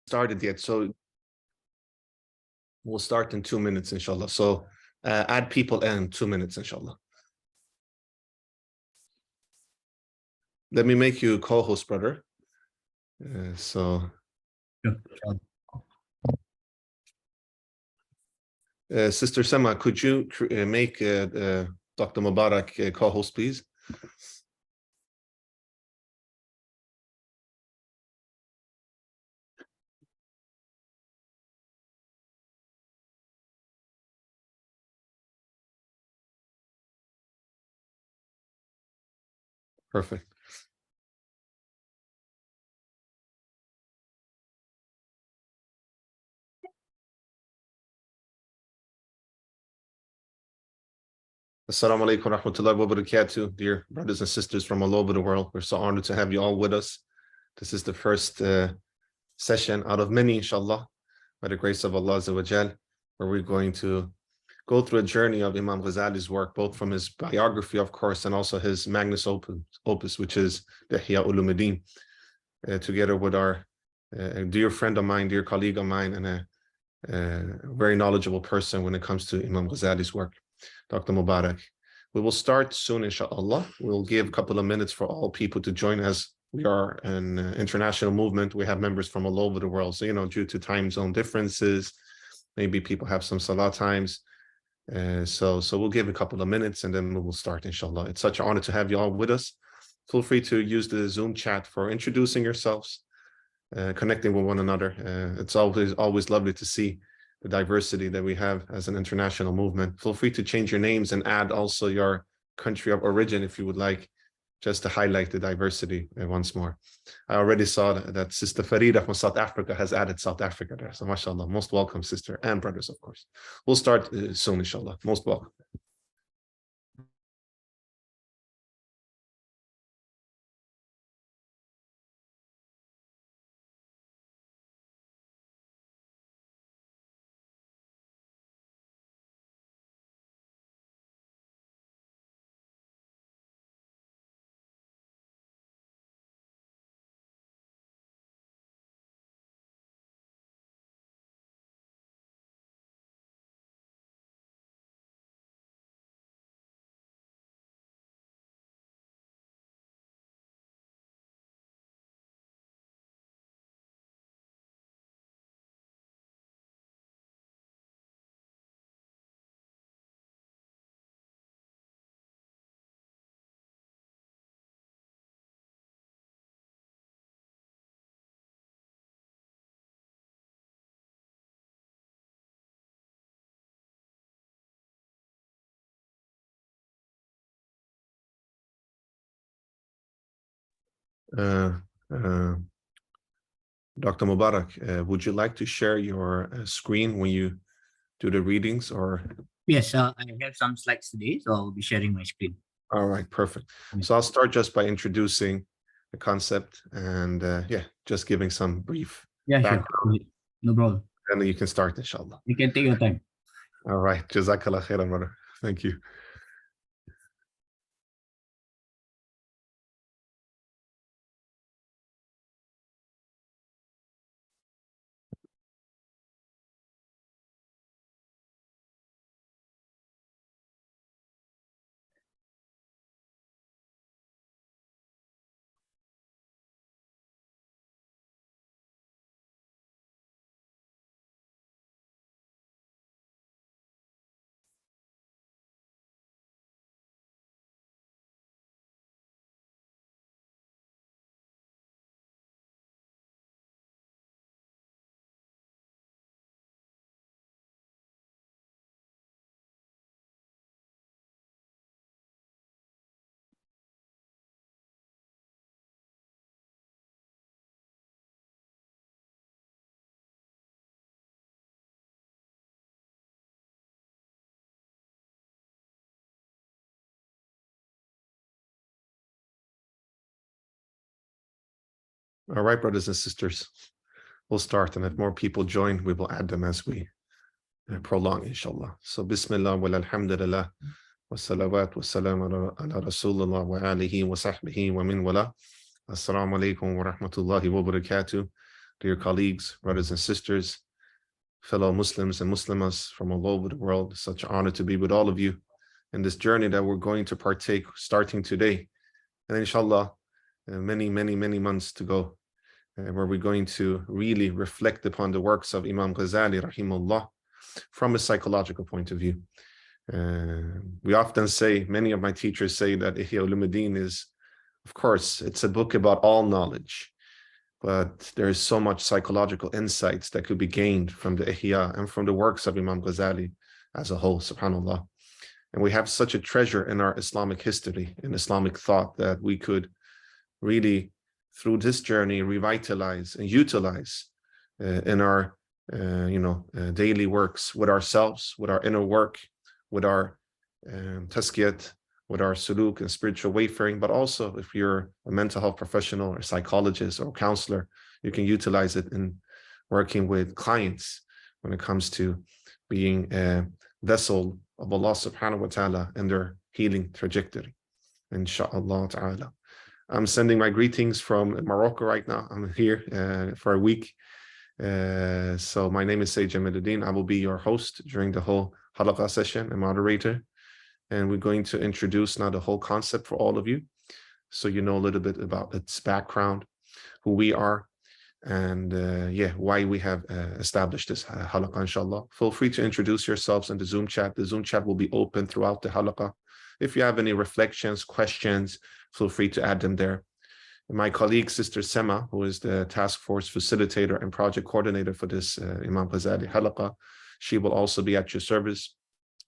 started yet, so we'll start in 2 minutes, inshallah. So add people in 2 minutes, inshallah. Let me make you co-host, brother. Sister Sema, could you make Dr. Mubarak co-host, please? Perfect. Assalamu alaikum wa rahmatullahi wa barakatuh, dear brothers and sisters from all over the world. We're so honored to have you all with us. This is the first session out of many, inshallah, by the grace of Allah Azza wa Jal, where we're going to go through a journey of Imam Ghazali's work, both from his biography, of course, and also his magnus opus, which is the Ihya Ulum-ad-Deen, together with our dear friend of mine, dear colleague of mine, and a very knowledgeable person when it comes to Imam Ghazali's work, Dr. Mubarak. We will start soon, inshallah. We'll give a couple of minutes for all people to join us. We are an international movement. We have members from all over the world. So, due to time zone differences, maybe people have some salah times. So we'll give a couple of minutes and then we will start, inshallah. It's such an honor to have you all with us. Feel free to use the Zoom chat for introducing yourselves, connecting with one another. It's always lovely to see the diversity that we have as an international movement. Feel free to change your names and add also your country of origin if you would like, just to highlight the diversity once more. I already saw that Sister Farida from South Africa has added South Africa there. So mashallah, most welcome, sister and brothers, of course. We'll start soon, inshallah. Most welcome. Dr. Mubarak, would you like to share your screen when you do the readings, or? Yes, I have some slides today, so I'll be sharing my screen. All right, perfect. So I'll start just by introducing the concept and just giving some brief background. Sure. No problem. And then you can start, inshallah. You can take your time. All right, Jazakallah khairan, brother. Thank you. All right, brothers and sisters, we'll start, and if more people join, we will add them as we prolong, inshallah. So, Bismillah wa alhamdulillah wa salawat wa salam ala Rasulullah wa alihi wa sahbihi wa min wala. Assalamu alaikum wa rahmatullahi wa barakatuh. dear colleagues, brothers and sisters, fellow Muslims and Muslimas from all over the world. It's such an honor to be with all of you in this journey that we're going to partake starting today. And inshallah, many months to go, where we're going to really reflect upon the works of Imam Ghazali, rahimahullah, from a psychological point of view. We often say, many of my teachers say that Ihya Ulum-ad-Deen is, of course, it's a book about all knowledge, but there is so much psychological insights that could be gained from the Ihya and from the works of Imam Ghazali as a whole, subhanAllah. And we have such a treasure in our Islamic history, in Islamic thought, that we could really, through this journey, revitalize and utilize in our daily works with ourselves, with our inner work, with our tazkiyat, with our suluk and spiritual wayfaring, but also if you're a mental health professional or psychologist or counselor, you can utilize it in working with clients when it comes to being a vessel of Allah subhanahu wa ta'ala in their healing trajectory, inshaAllah ta'ala. I'm sending my greetings from Morocco right now. I'm here for a week. So my name is Seyed Jamaluddin. I will be your host during the whole Halaqa session and moderator. And we're going to introduce now the whole concept for all of you, so you know a little bit about its background, who we are, and why we have established this Halaqa, inshallah. Feel free to introduce yourselves in the Zoom chat. The Zoom chat will be open throughout the Halaqa. If you have any reflections, questions, feel free to add them there. And my colleague, Sister Sema, who is the task force facilitator and project coordinator for this Imam Ghazali Halaqa, she will also be at your service.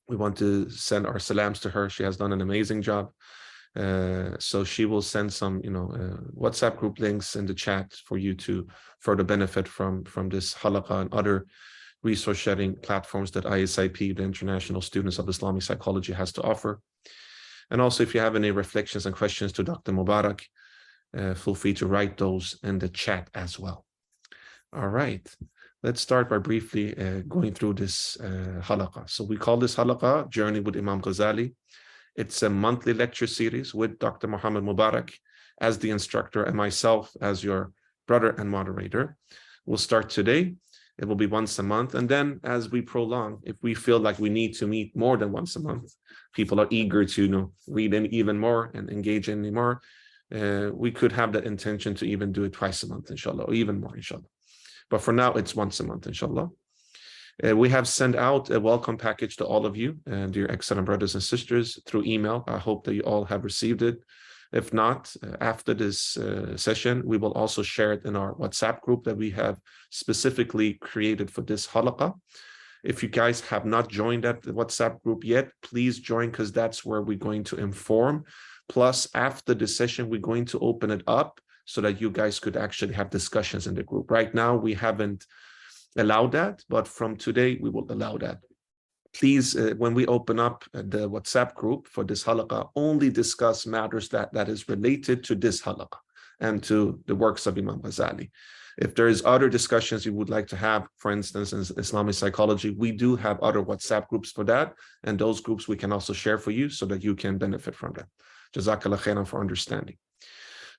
We want to send our salams to her. She has done an amazing job. So she will send some, WhatsApp group links in the chat for you to further benefit from this Halaqa and other resource sharing platforms that ISIP, the International Students of Islamic Psychology, has to offer. And also, if you have any reflections and questions to Dr. Mubarak, feel free to write those in the chat as well. All right. Let's start by briefly going through this Halaqa. So we call this Halaqa Journey with Imam Ghazali. It's a monthly lecture series with Dr. Muhammad Mubarak as the instructor and myself as your brother and moderator. We'll start today. It will be once a month. And then as we prolong, if we feel like we need to meet more than once a month, people are eager to read in even more and engage in more, we could have that intention to even do it twice a month, inshallah, or even more, inshallah. But for now, it's once a month, inshallah. We have sent out a welcome package to all of you, dear excellent brothers and sisters, through email. I hope that you all have received it. If not, after this session, we will also share it in our WhatsApp group that we have specifically created for this Halaqa. If you guys have not joined that WhatsApp group yet, please join, because that's where we're going to inform. Plus, after the session, we're going to open it up so that you guys could actually have discussions in the group. Right now, we haven't allowed that, but from today, we will allow that. Please, when we open up the WhatsApp group for this Halaqa, only discuss matters that is related to this Halaqa and to the works of Imam Ghazali. If there is other discussions you would like to have, for instance, in Islamic psychology, we do have other WhatsApp groups for that, and those groups we can also share for you so that you can benefit from them. Jazakallah khairan for understanding.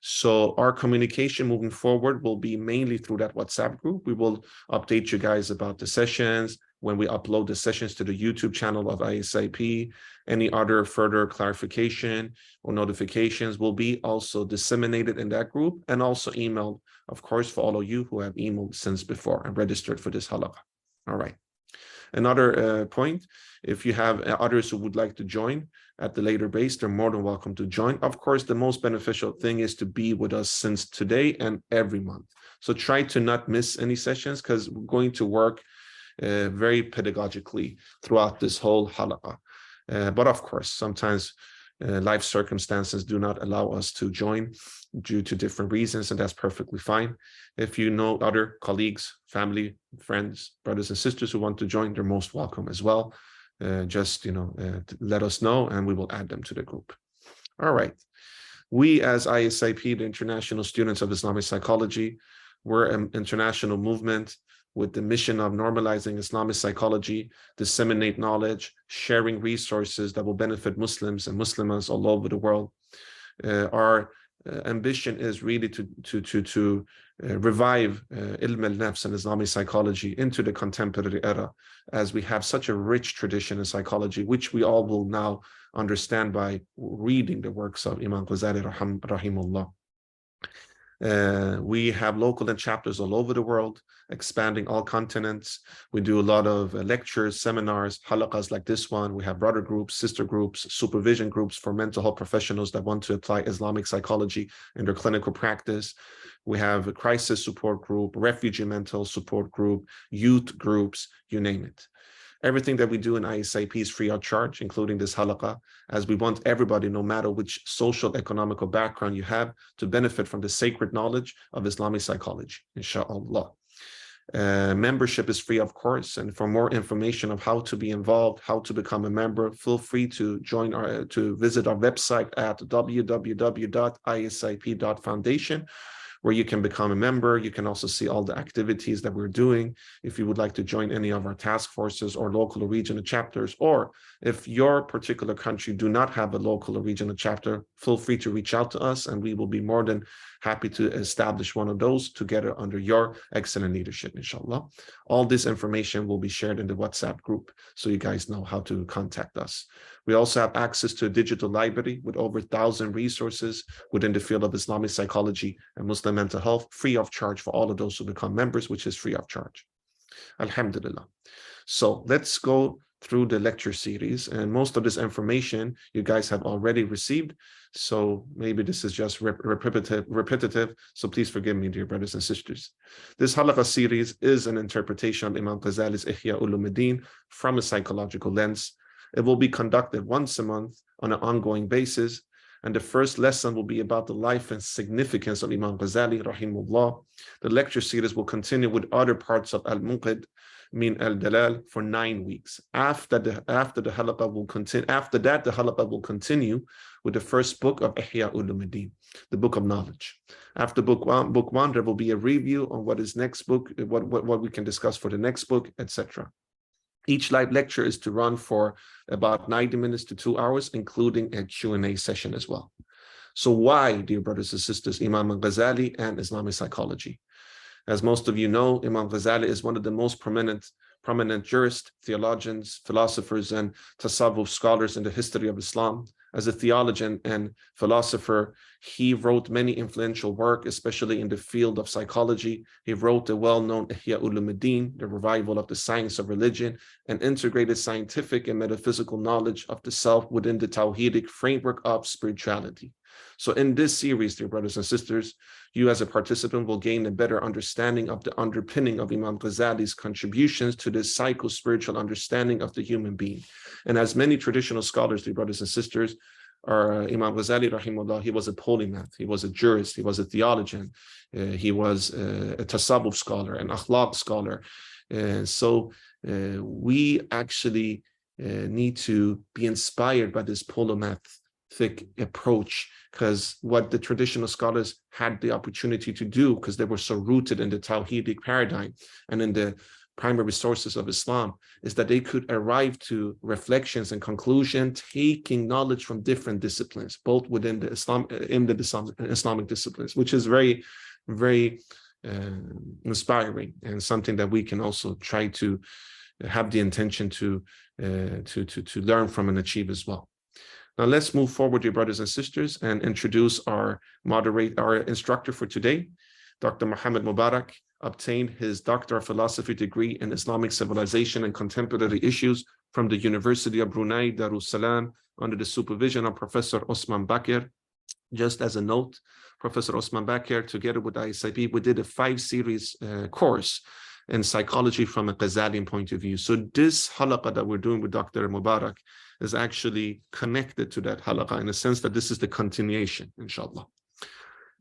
So our communication moving forward will be mainly through that WhatsApp group. We will update you guys about the sessions, when we upload the sessions to the YouTube channel of ISIP. Any other further clarification or notifications will be also disseminated in that group, and also emailed, of course, for all of you who have emailed since before and registered for this Halaqa. All right. Another point, if you have others who would like to join at the later base, they're more than welcome to join. Of course, the most beneficial thing is to be with us since today and every month. So try to not miss any sessions, because we're going to work very pedagogically throughout this whole Halaqa. But of course, sometimes life circumstances do not allow us to join due to different reasons, and that's perfectly fine. If you know other colleagues, family, friends, brothers and sisters who want to join, they're most welcome as well. Just let us know and we will add them to the group. All right. We as ISIP, the International Students of Islamic Psychology, we're an international movement with the mission of normalizing Islamic psychology, disseminate knowledge, sharing resources that will benefit Muslims and Muslimas all over the world. Our ambition is really to revive ilm al-nafs and Islamic psychology into the contemporary era, as we have such a rich tradition in psychology, which we all will now understand by reading the works of Imam Ghazali rahimullah. We have local chapters all over the world, expanding all continents. We do a lot of lectures, seminars, halaqas like this one. We have brother groups, sister groups, supervision groups for mental health professionals that want to apply Islamic psychology in their clinical practice. We have a crisis support group, refugee mental support group, youth groups, you name it. Everything that we do in ISIP is free of charge, including this halaqa, as we want everybody, no matter which social, economical background you have, to benefit from the sacred knowledge of Islamic psychology, inshallah. Membership is free, of course, and for more information of how to be involved, how to become a member, feel free to visit our website at www.isip.foundation, where you can become a member. You can also see all the activities that we're doing. If you would like to join any of our task forces or local or regional chapters, or if your particular country do not have a local or regional chapter, feel free to reach out to us, and we will be more than happy to establish one of those together under your excellent leadership, inshallah. All this information will be shared in the WhatsApp group, so you guys know how to contact us. We also have access to a digital library with over 1,000 resources within the field of Islamic psychology and Muslim mental health, free of charge for all of those who become members, which is free of charge. Alhamdulillah. So let's go through the lecture series, and most of this information you guys have already received, so maybe this is just repetitive, so please forgive me, dear brothers and sisters. This Halaqa series is an interpretation of Imam Ghazali's Ihya Ulum-ad-Deen from a psychological lens. It will be conducted once a month on an ongoing basis, and the first lesson will be about the life and significance of Imam Ghazali rahimullah. The lecture series will continue with other parts of Al-Munqidh min Al-Dalal for 9 weeks. After that, the halaqa will continue with the first book of Ihya Ulum-ad-Deen, the book of knowledge. After book one, there will be a review on what is next book, what we can discuss for the next book, etc. Each live lecture is to run for about 90 minutes to 2 hours, including a Q&A session as well. So why, dear brothers and sisters, Imam Ghazali and Islamic psychology? As most of you know, Imam Ghazali is one of the most prominent jurists, theologians, philosophers, and tasawwuf scholars in the history of Islam. As a theologian and philosopher, he wrote many influential work, especially in the field of psychology. He wrote the well-known Ihya Ulum-ad-Deen, the revival of the science of religion, and integrated scientific and metaphysical knowledge of the self within the Tawhidic framework of spirituality. So in this series, dear brothers and sisters, you as a participant will gain a better understanding of the underpinning of Imam Ghazali's contributions to the psycho-spiritual understanding of the human being. And as many traditional scholars, dear brothers and sisters, are Imam Ghazali rahimahullah, he was a polymath, he was a jurist, he was a theologian, he was a tasawwuf scholar, an akhlaq scholar. So we actually need to be inspired by this polymathic approach, because what the traditional scholars had the opportunity to do, because they were so rooted in the Tawhidic paradigm and in the primary sources of Islam, is that they could arrive to reflections and conclusion, taking knowledge from different disciplines, both within the Islamic disciplines, which is very, very inspiring, and something that we can also try to have the intention to learn from and achieve as well. Now let's move forward, dear brothers and sisters, and introduce our instructor for today. Dr. Muhammad Mubarak obtained his Doctor of Philosophy degree in Islamic Civilization and Contemporary Issues from the University of Brunei Darussalam under the supervision of Professor Osman Bakar. Just as a note, Professor Osman Bakar, together with ISIP, we did a 5-series course in psychology from a Ghazalian point of view. So this halaqa that we're doing with Dr. Mubarak is actually connected to that halaqa, in a sense that this is the continuation, inshallah.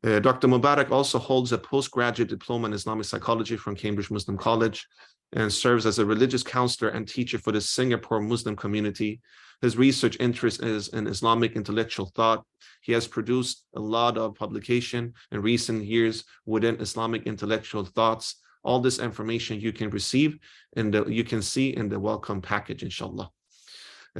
Dr. Mubarak also holds a postgraduate diploma in Islamic Psychology from Cambridge Muslim College and serves as a religious counselor and teacher for the Singapore Muslim community. His research interest is in Islamic intellectual thought. He has produced a lot of publication in recent years within Islamic intellectual thoughts. All this information you can receive and you can see in the welcome package, inshallah.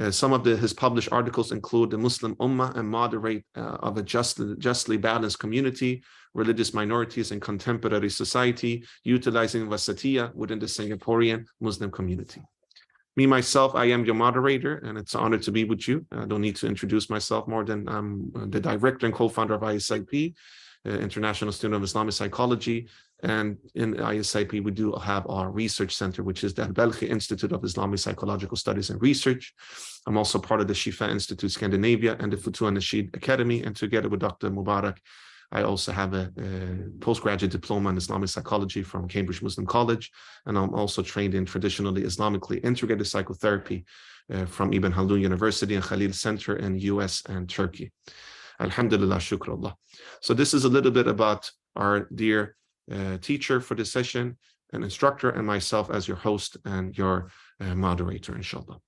Some of his published articles include the Muslim Ummah and Moderate of a justly balanced community, religious minorities in contemporary society, utilizing Wasatiyya within the Singaporean Muslim community. Me, myself, I am your moderator, and it's an honor to be with you. I don't need to introduce myself more than I'm the director and co-founder of ISIP, International Student of Islamic Psychology. And in ISIP, we do have our research center, which is the Al-Balkhi Institute of Islamic Psychological Studies and Research. I'm also part of the Shifa Institute Scandinavia and the Futuh Nasheed Academy. And together with Dr. Mubarak, I also have a postgraduate diploma in Islamic psychology from Cambridge Muslim College. And I'm also trained in traditionally Islamically integrated psychotherapy from Ibn Khaldun University and Khalil Center in US and Turkey. Alhamdulillah, shukrullah. So this is a little bit about our dear teacher for this session, an instructor, and myself as your host and your moderator, inshallah.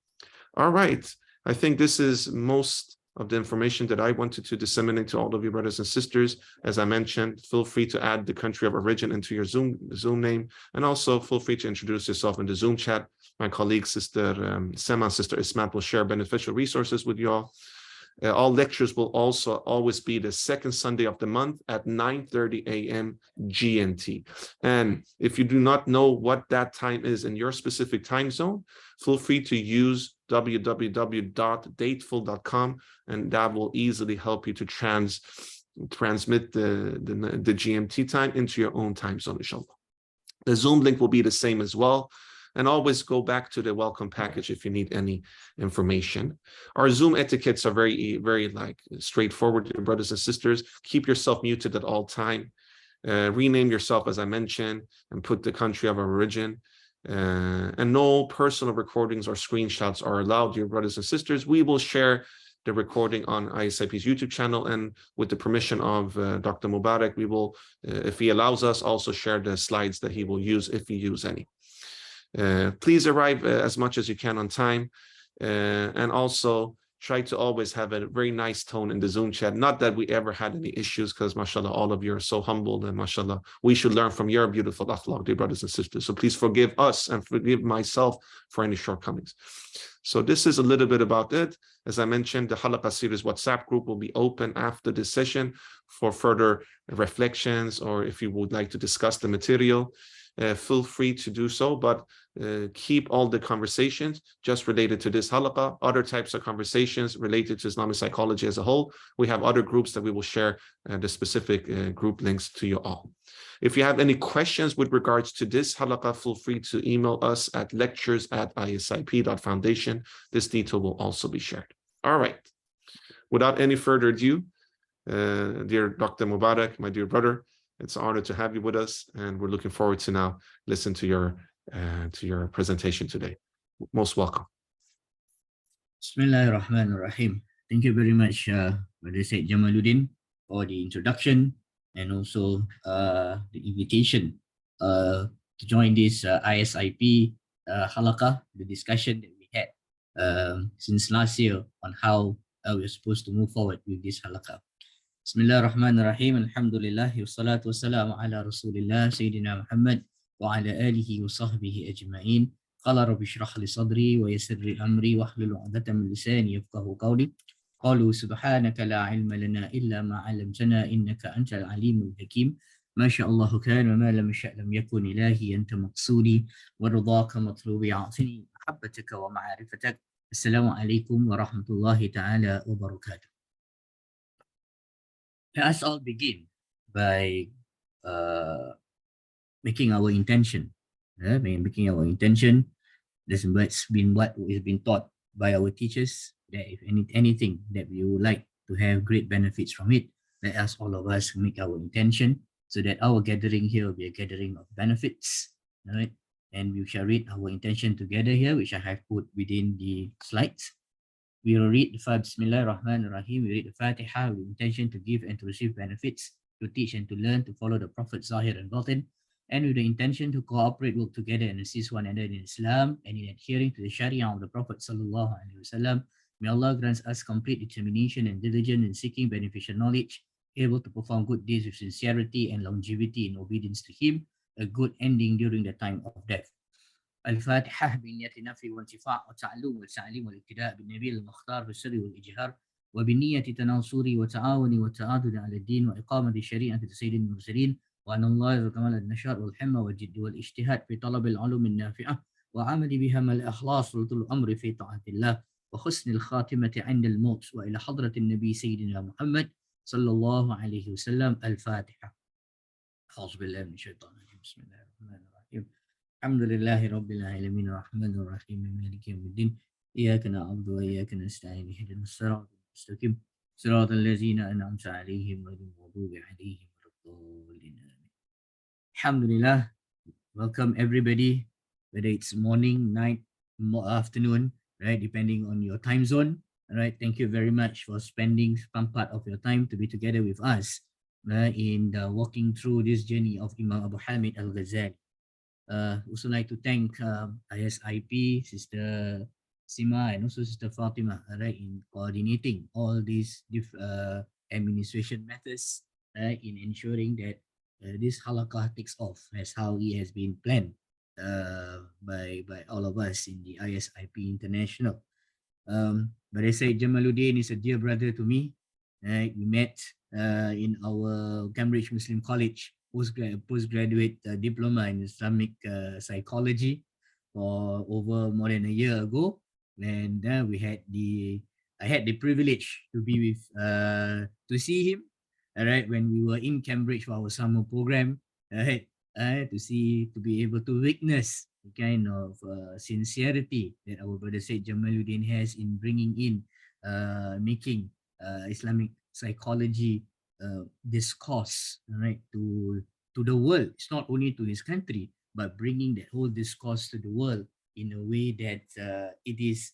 All right. I think this is most of the information that I wanted to disseminate to all of you brothers and sisters. As I mentioned, feel free to add the country of origin into your Zoom name, and also feel free to introduce yourself in the Zoom chat. My colleague, Sister Sema, Sister Ismat will share beneficial resources with you all. All lectures will also always be the second Sunday of the month at 9:30 a.m. GMT. And if you do not know what that time is in your specific time zone, feel free to use www.dateful.com, and that will easily help you to transmit the GMT time into your own time zone, inshallah. The Zoom link will be the same as well. And always go back to the welcome package if you need any information. Our Zoom etiquettes are very, very straightforward, brothers and sisters. Keep yourself muted at all time. Rename yourself, as I mentioned, and put the country of origin. And no personal recordings or screenshots are allowed, dear brothers and sisters. We will share the recording on ISIP's YouTube channel, and with the permission of Dr. Mubarak, we will, if he allows us, also share the slides that he will use if he uses any. Please arrive as much as you can on time, and also try to always have a very nice tone in the Zoom chat. Not that we ever had any issues, because mashallah, all of you are so humble, and mashallah, we should learn from your beautiful akhlaq, dear brothers and sisters. So please forgive us and forgive myself for any shortcomings. So this is a little bit about it. As I mentioned, the Halaqa Series WhatsApp group will be open after this session for further reflections, or if you would like to discuss the material. Feel free to do so, but keep all the conversations just related to this halaqa. Other types of conversations related to Islamic psychology as a whole, we have other groups that we will share the specific group links to you all. If you have any questions with regards to this halaqa, feel free to email us at lectures@isip.foundation. This detail will also be shared. All right. Without any further ado, dear Dr. Mubarak, my dear brother, it's an honor to have you with us, and we're looking forward to now listen to your presentation today. Most welcome. Bismillahirrahmanirrahim. Thank you very much, Brother Seyed Jamaluddin, for the introduction and also the invitation to join this ISIP halaqa, the discussion that we had since last year on how we're supposed to move forward with this halaqa. Bismillahirrahmanirrahim. Alhamdulillah. Wassalatu wassalamu ala Rasulillah Sayyidina Muhammad wa ala alihi wa sahbihi ajma'in. Qala rabbi shrah li sadri wa yassir li amri wahlul 'uqdatam min lisani yafqahu qawli. Qalu subhanaka la 'ilma lana illa ma 'allamtana innaka antal alimul hakim. Ma sha Allah kana wa ma lam yasha' lam yakun ilahi anta maqsudi wa ridaka matlubi 'atini mahabbataka wa ma'rifatak. Assalamu alaikum wa rahmatullahi ta'ala wa barakatuh. Let us all begin by making our intention. Making our intention. That's been what is been taught by our teachers, that if anything that we would like to have great benefits from it, let us all of us make our intention, so that our gathering here will be a gathering of benefits. Right? And we shall read our intention together here, which I have put within the slides. We will read the Bismillahirrahmanirrahim. We read the Fatiha with intention to give and to receive benefits, to teach and to learn, to follow the Prophet Zahir and Batin, and with the intention to cooperate, work together, and assist one another in Islam and in adhering to the Sharia of the Prophet Sallallahu Alaihi Wasallam. May Allah grant us complete determination and diligence in seeking beneficial knowledge, able to perform good deeds with sincerity and longevity in obedience to Him, a good ending during the time of death. الفاتحة بنية النفي وانتفاع والتعلم والتعليم والابتداء بالنبي المختار بالسر والإجهار وبنية تناصر وتعاون والتعاضد على الدين وإقامة الشريعة سيد المرسلين وأن الله كمال النشاط والحمة والجد والاجتهاد في طلب العلوم النافعة وعمل بها مع الإخلاص وطول الأمر في طاعة الله وحسن الخاتمة عند الموت وإلى حضرة النبي سيدنا محمد صلى الله عليه وسلم. الفاتحة. أعوذ بالله من الشيطان الرجيم. بسم الله الرحمن الرحيم. الحمد لله رب العالمين الرحمن الرحيم مالك يوم الدين إياك نعبد وإياك نستعين اهدنا الصراط المستقيم صراط الذين أنعمت عليهم غير المغضوب عليهم ولا الضالين. Alhamdulillah. Welcome everybody, whether it's morning, night, afternoon, right, depending on your time zone. All right, thank you very much for spending some part of your time to be together with us in walking through this journey of Imam Abu Hamid Al-Ghazali. Also like to thank ISIP, Sister Sima, and also Sister Fatima, right, in coordinating all these administration methods, in ensuring that this halaqah takes off as how it has been planned by all of us in the ISIP-International. But I say Jamaluddin is a dear brother to me. We met in our Cambridge Muslim College postgraduate diploma in Islamic Psychology for over more than a year ago, and I had the privilege to be with to see him, all right, when we were in Cambridge for our summer program, right, to be able to witness the kind of sincerity that our brother Seyed Jamaluddin has in bringing in, making Islamic psychology discourse, right, to the world. It's not only to his country, but bringing that whole discourse to the world in a way that it is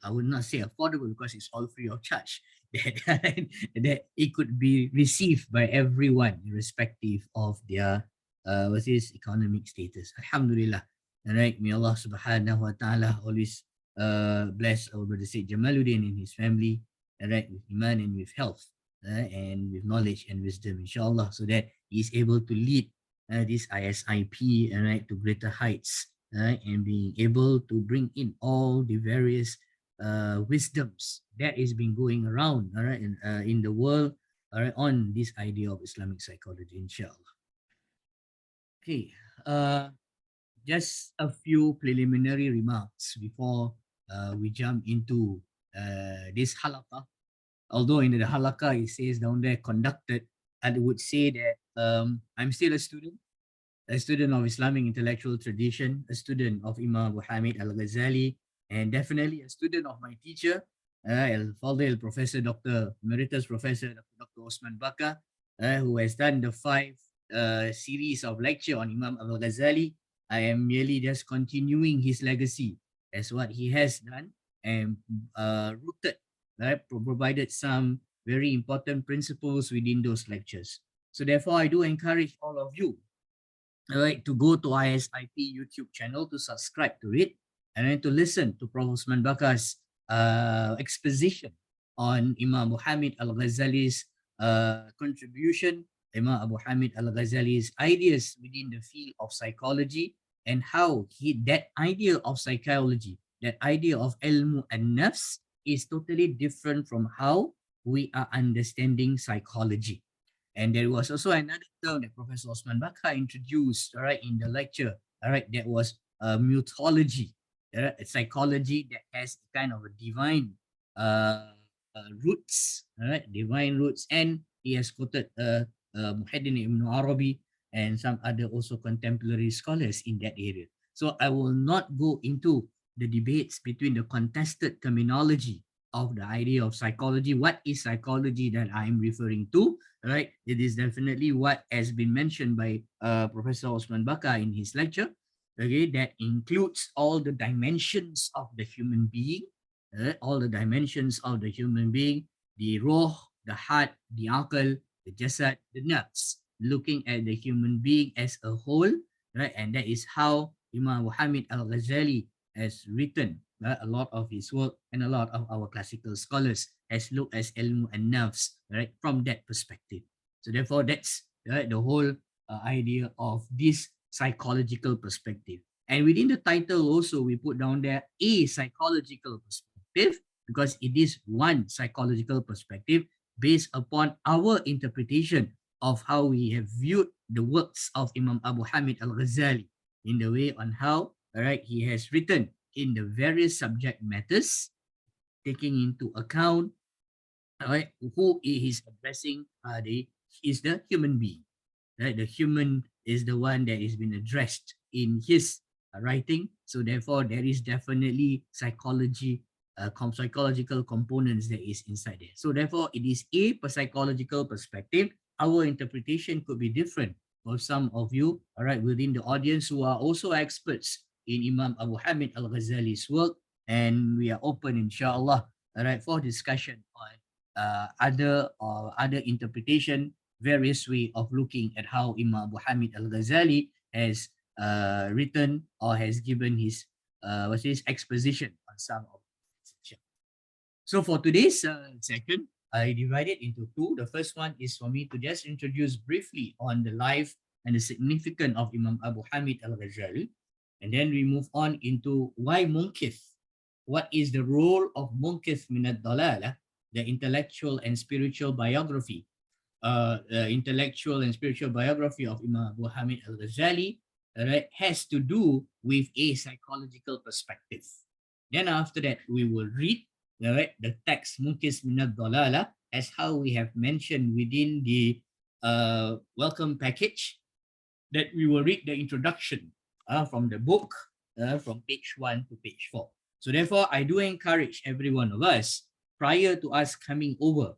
I would not say affordable because it's all free of charge, that it could be received by everyone irrespective of their economic status. Alhamdulillah. All right, may Allah subhanahu wa ta'ala always bless our brother Seyed Jamaluddin and his family, all right, with iman and with health, and with knowledge and wisdom, inshallah, so that he is able to lead this ISIP, all right, to greater heights, and being able to bring in all the various wisdoms that is been going around, all right, in the world, all right, on this idea of Islamic psychology, inshallah. Okay, just a few preliminary remarks before we jump into this halaqah. Although in the halaqah it says down there conducted, I would say that I'm still a student of Islamic intellectual tradition, a student of Imam Abu Hamid Al-Ghazali, and definitely a student of my teacher, Al-Fadil Professor Dr. Emeritus Professor Dr. Osman Bakar, who has done the 5 series of lecture on Imam Al-Ghazali. I am merely just continuing his legacy as what he has done and rooted, right, provided some very important principles within those lectures. So therefore, I do encourage all of you, all right, to go to ISIP YouTube channel to subscribe to it and then to listen to Prof. Osman Bakar's exposition on Imam Abu Hamid Al-Ghazali's contribution, Imam Abu Hamid Al-Ghazali's ideas within the field of psychology, and how that idea of psychology, that idea of ilm-an-nafs is totally different from how we are understanding psychology. And there was also another term that Professor Osman Bakar introduced, all right, in the lecture, all right, that was mutology, a psychology that has kind of a divine roots, all right, divine roots. And he has quoted Muhyiddin Ibn Arabi and some other also contemporary scholars in that area. So I will not go into the debates between the contested terminology of the idea of psychology. What is psychology that I'm referring to? Right, it is definitely what has been mentioned by Professor Osman Bakar in his lecture. Okay, that includes all the dimensions of the human being, all the dimensions of the human being, the ruh, the heart, the aql, the jasad, the nafs, looking at the human being as a whole, right? And that is how Imam Abu Hamid Al-Ghazali has written a lot of his work, and a lot of our classical scholars has looked at ilm and nafs, right, from that perspective. So therefore, that's the whole idea of this psychological perspective. And within the title also, we put down there a psychological perspective, because it is one psychological perspective based upon our interpretation of how we have viewed the works of Imam Abu Hamid Al-Ghazali, in the way on how, all right, he has written in the various subject matters, taking into account, all right, who he is addressing is the human being. Right? The human is the one that is being addressed in his writing. So therefore, there is definitely psychological components that is inside there. So therefore, it is a psychological perspective. Our interpretation could be different for some of you, all right, within the audience who are also experts in Imam Abu Hamid Al-Ghazali's work, and we are open, inshallah, all right, for discussion on other interpretation, various way of looking at how Imam Abu Hamid Al-Ghazali has written or has given his exposition on some of it. So for today's session, I divided into two. The first one is for me to just introduce briefly on the life and the significance of Imam Abu Hamid Al-Ghazali, and then we move on into why Munqidh. What is the role of Munqidh min Ad-Dalala, the intellectual and spiritual biography of Imam Abu Hamid Al-Ghazali, right, has to do with a psychological perspective. Then after that, we will read, right, the text Munqidh min Ad-Dalala, as how we have mentioned within the welcome package, that we will read the introduction from the book from page 1 to page 4. So therefore, I do encourage every one of us, prior to us coming over,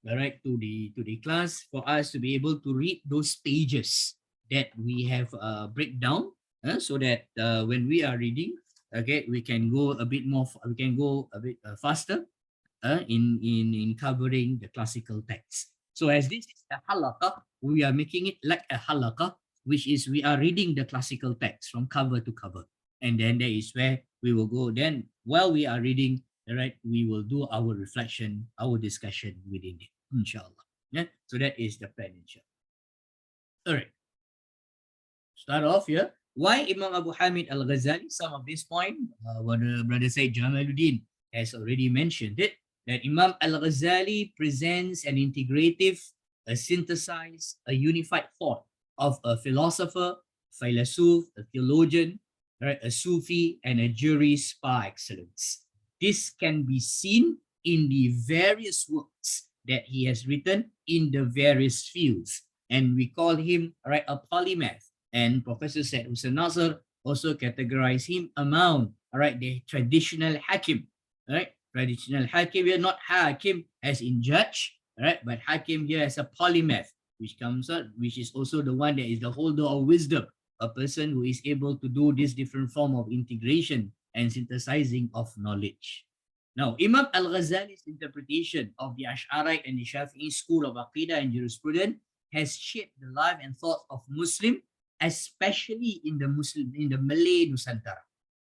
all right, to the class, for us to be able to read those pages that we have break down, so that when we are reading, okay, we can go a bit faster in covering the classical text. So as this is a halaqa, we are making it like a halaqa, which is we are reading the classical text from cover to cover, and then there is where we will go. Then while we are reading, right, we will do our reflection, our discussion within it, inshallah. Yeah, so that is the plan, inshallah. All right, start off here. Why Imam Abu Hamid Al-Ghazali? Some of this point, brother Seyed Jamaluddin has already mentioned it, that Imam Al-Ghazali presents an integrative, a synthesized, a unified thought of a philosopher, philosopher, a theologian, right, a Sufi, and a jurist par excellence. This can be seen in the various works that he has written in the various fields, and we call him, right, a polymath. And Professor Said Hussein Nasser also categorized him among, all right, the traditional hakim, right? Traditional hakim, we are not hakim as in judge, right? But hakim here as a polymath, which comes out, which is also the one that is the holder of wisdom, a person who is able to do this different form of integration and synthesizing of knowledge. Now, Imam Al-Ghazali's interpretation of the Ash'ari and the Shafi'i school of Aqidah and jurisprudence has shaped the life and thoughts of Muslim, especially in the Malay Nusantara.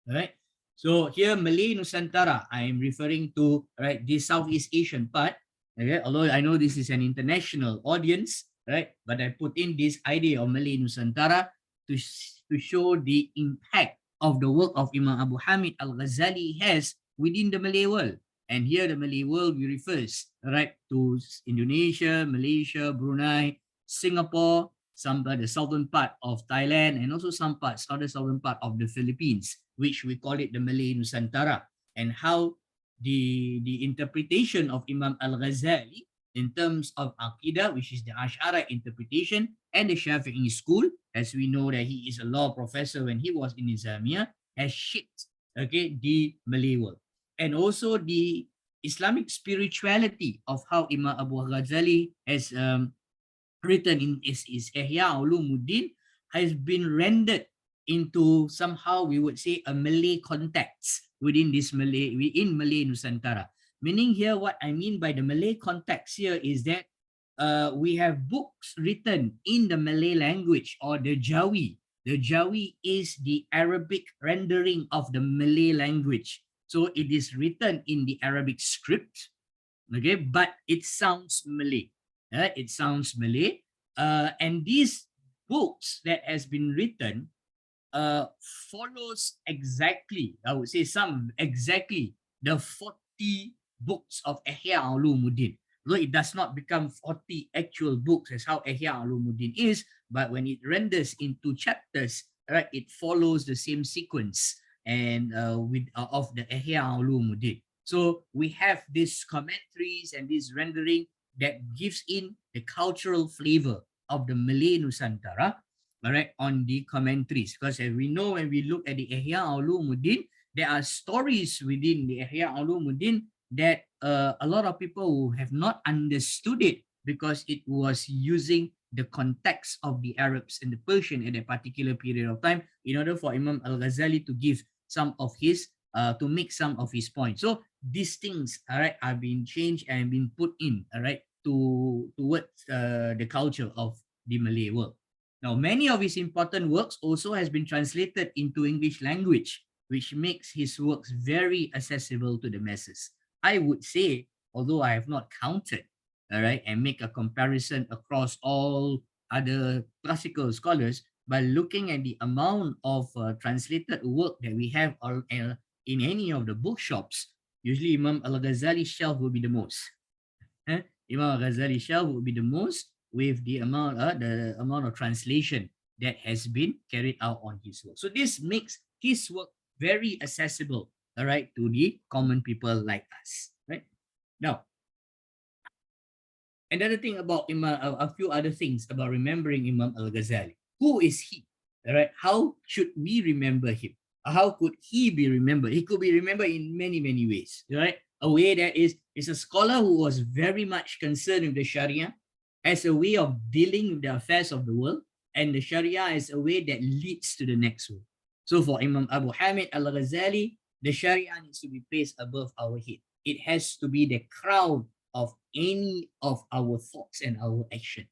Right? So here, Malay Nusantara, I am referring to, right, the Southeast Asian part. Okay? Although I know this is an international audience, right? But I put in this idea of Malay Nusantara to show the impact of the work of Imam Abu Hamid Al-Ghazali has within the Malay world. And here the Malay world we refers, right, to Indonesia, Malaysia, Brunei, Singapore, some the southern part of Thailand, and also some parts, other southern part of the Philippines, which we call it the Malay Nusantara, and how the interpretation of Imam Al-Ghazali in terms of Aqidah, which is the Ash'ari interpretation, and the Shafi'i school, as we know that he is a law professor when he was in Nizamiyah, has shaped, okay, the Malay world. And also the Islamic spirituality of how Imam Abu Ghazali has written in his Ihya Ulum-ad-Deen has been rendered into somehow we would say a Malay context within Malay Nusantara. Meaning here, what I mean by the Malay context here is that we have books written in the Malay language or the Jawi. The Jawi is the Arabic rendering of the Malay language. So it is written in the Arabic script, okay, but it sounds Malay. It sounds Malay. And these books that has been written follows exactly, I would say exactly the 40 books of Ihya Ulum-ad-Deen. Though it does not become 40 actual books as how Ihya Ulum-ad-Deen is, but when it renders into chapters, right, it follows the same sequence and of the Ihya Ulum-ad-Deen. So we have these commentaries and this rendering that gives in the cultural flavor of the Malay Nusantara, all right, on the commentaries. Because as we know, when we look at the Ihya Ulum-ad-Deen, there are stories within the Ihya Ulum-ad-Deen that a lot of people who have not understood it because it was using the context of the Arabs and the Persian at a particular period of time in order for Imam Al-Ghazali to give some of his, to make some of his points. So these things, all right, are being changed and been put in, all right, towards the culture of the Malay world. Now, many of his important works also has been translated into English language, which makes his works very accessible to the masses. I would say, although I have not counted, all right, and make a comparison across all other classical scholars, by looking at the amount of translated work that we have in any of the bookshops, usually Imam Al-Ghazali shelf will be the most. Imam Ghazali shelf would be the most, with the amount of translation that has been carried out on his work. So this makes his work very accessible, all right, to the common people like us, right? Now, another thing about Imam, a few other things about remembering Imam Al-Ghazali. Who is he? All right, how should we remember him? How could he be remembered? He could be remembered in many, many ways, right? A way that is a scholar who was very much concerned with the Sharia as a way of dealing with the affairs of the world, and the Sharia as a way that leads to the next world. So for Imam Abu Hamid Al-Ghazali, the Sharia needs to be placed above our head. It has to be the crown of any of our thoughts and our action.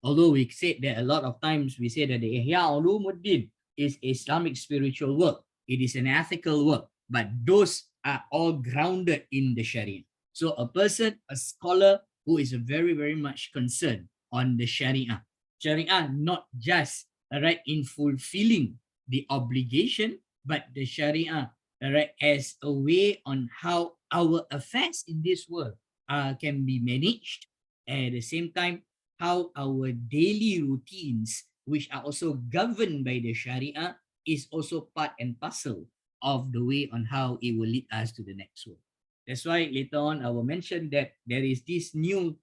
Although we said that a lot of times we say that the Ihya Ulum-ad-Deen is Islamic spiritual work. It is an ethical work, but those are all grounded in the Sharia. So a person, a scholar who is very, very much concerned on the Sharia. Sharia not just, all right, in fulfilling the obligation, but the Sharia, all right, as a way on how our affairs in this world can be managed, and at the same time, how our daily routines, which are also governed by the Sharia, is also part and parcel of the way on how it will lead us to the next world. That's why later on I will mention that there is this new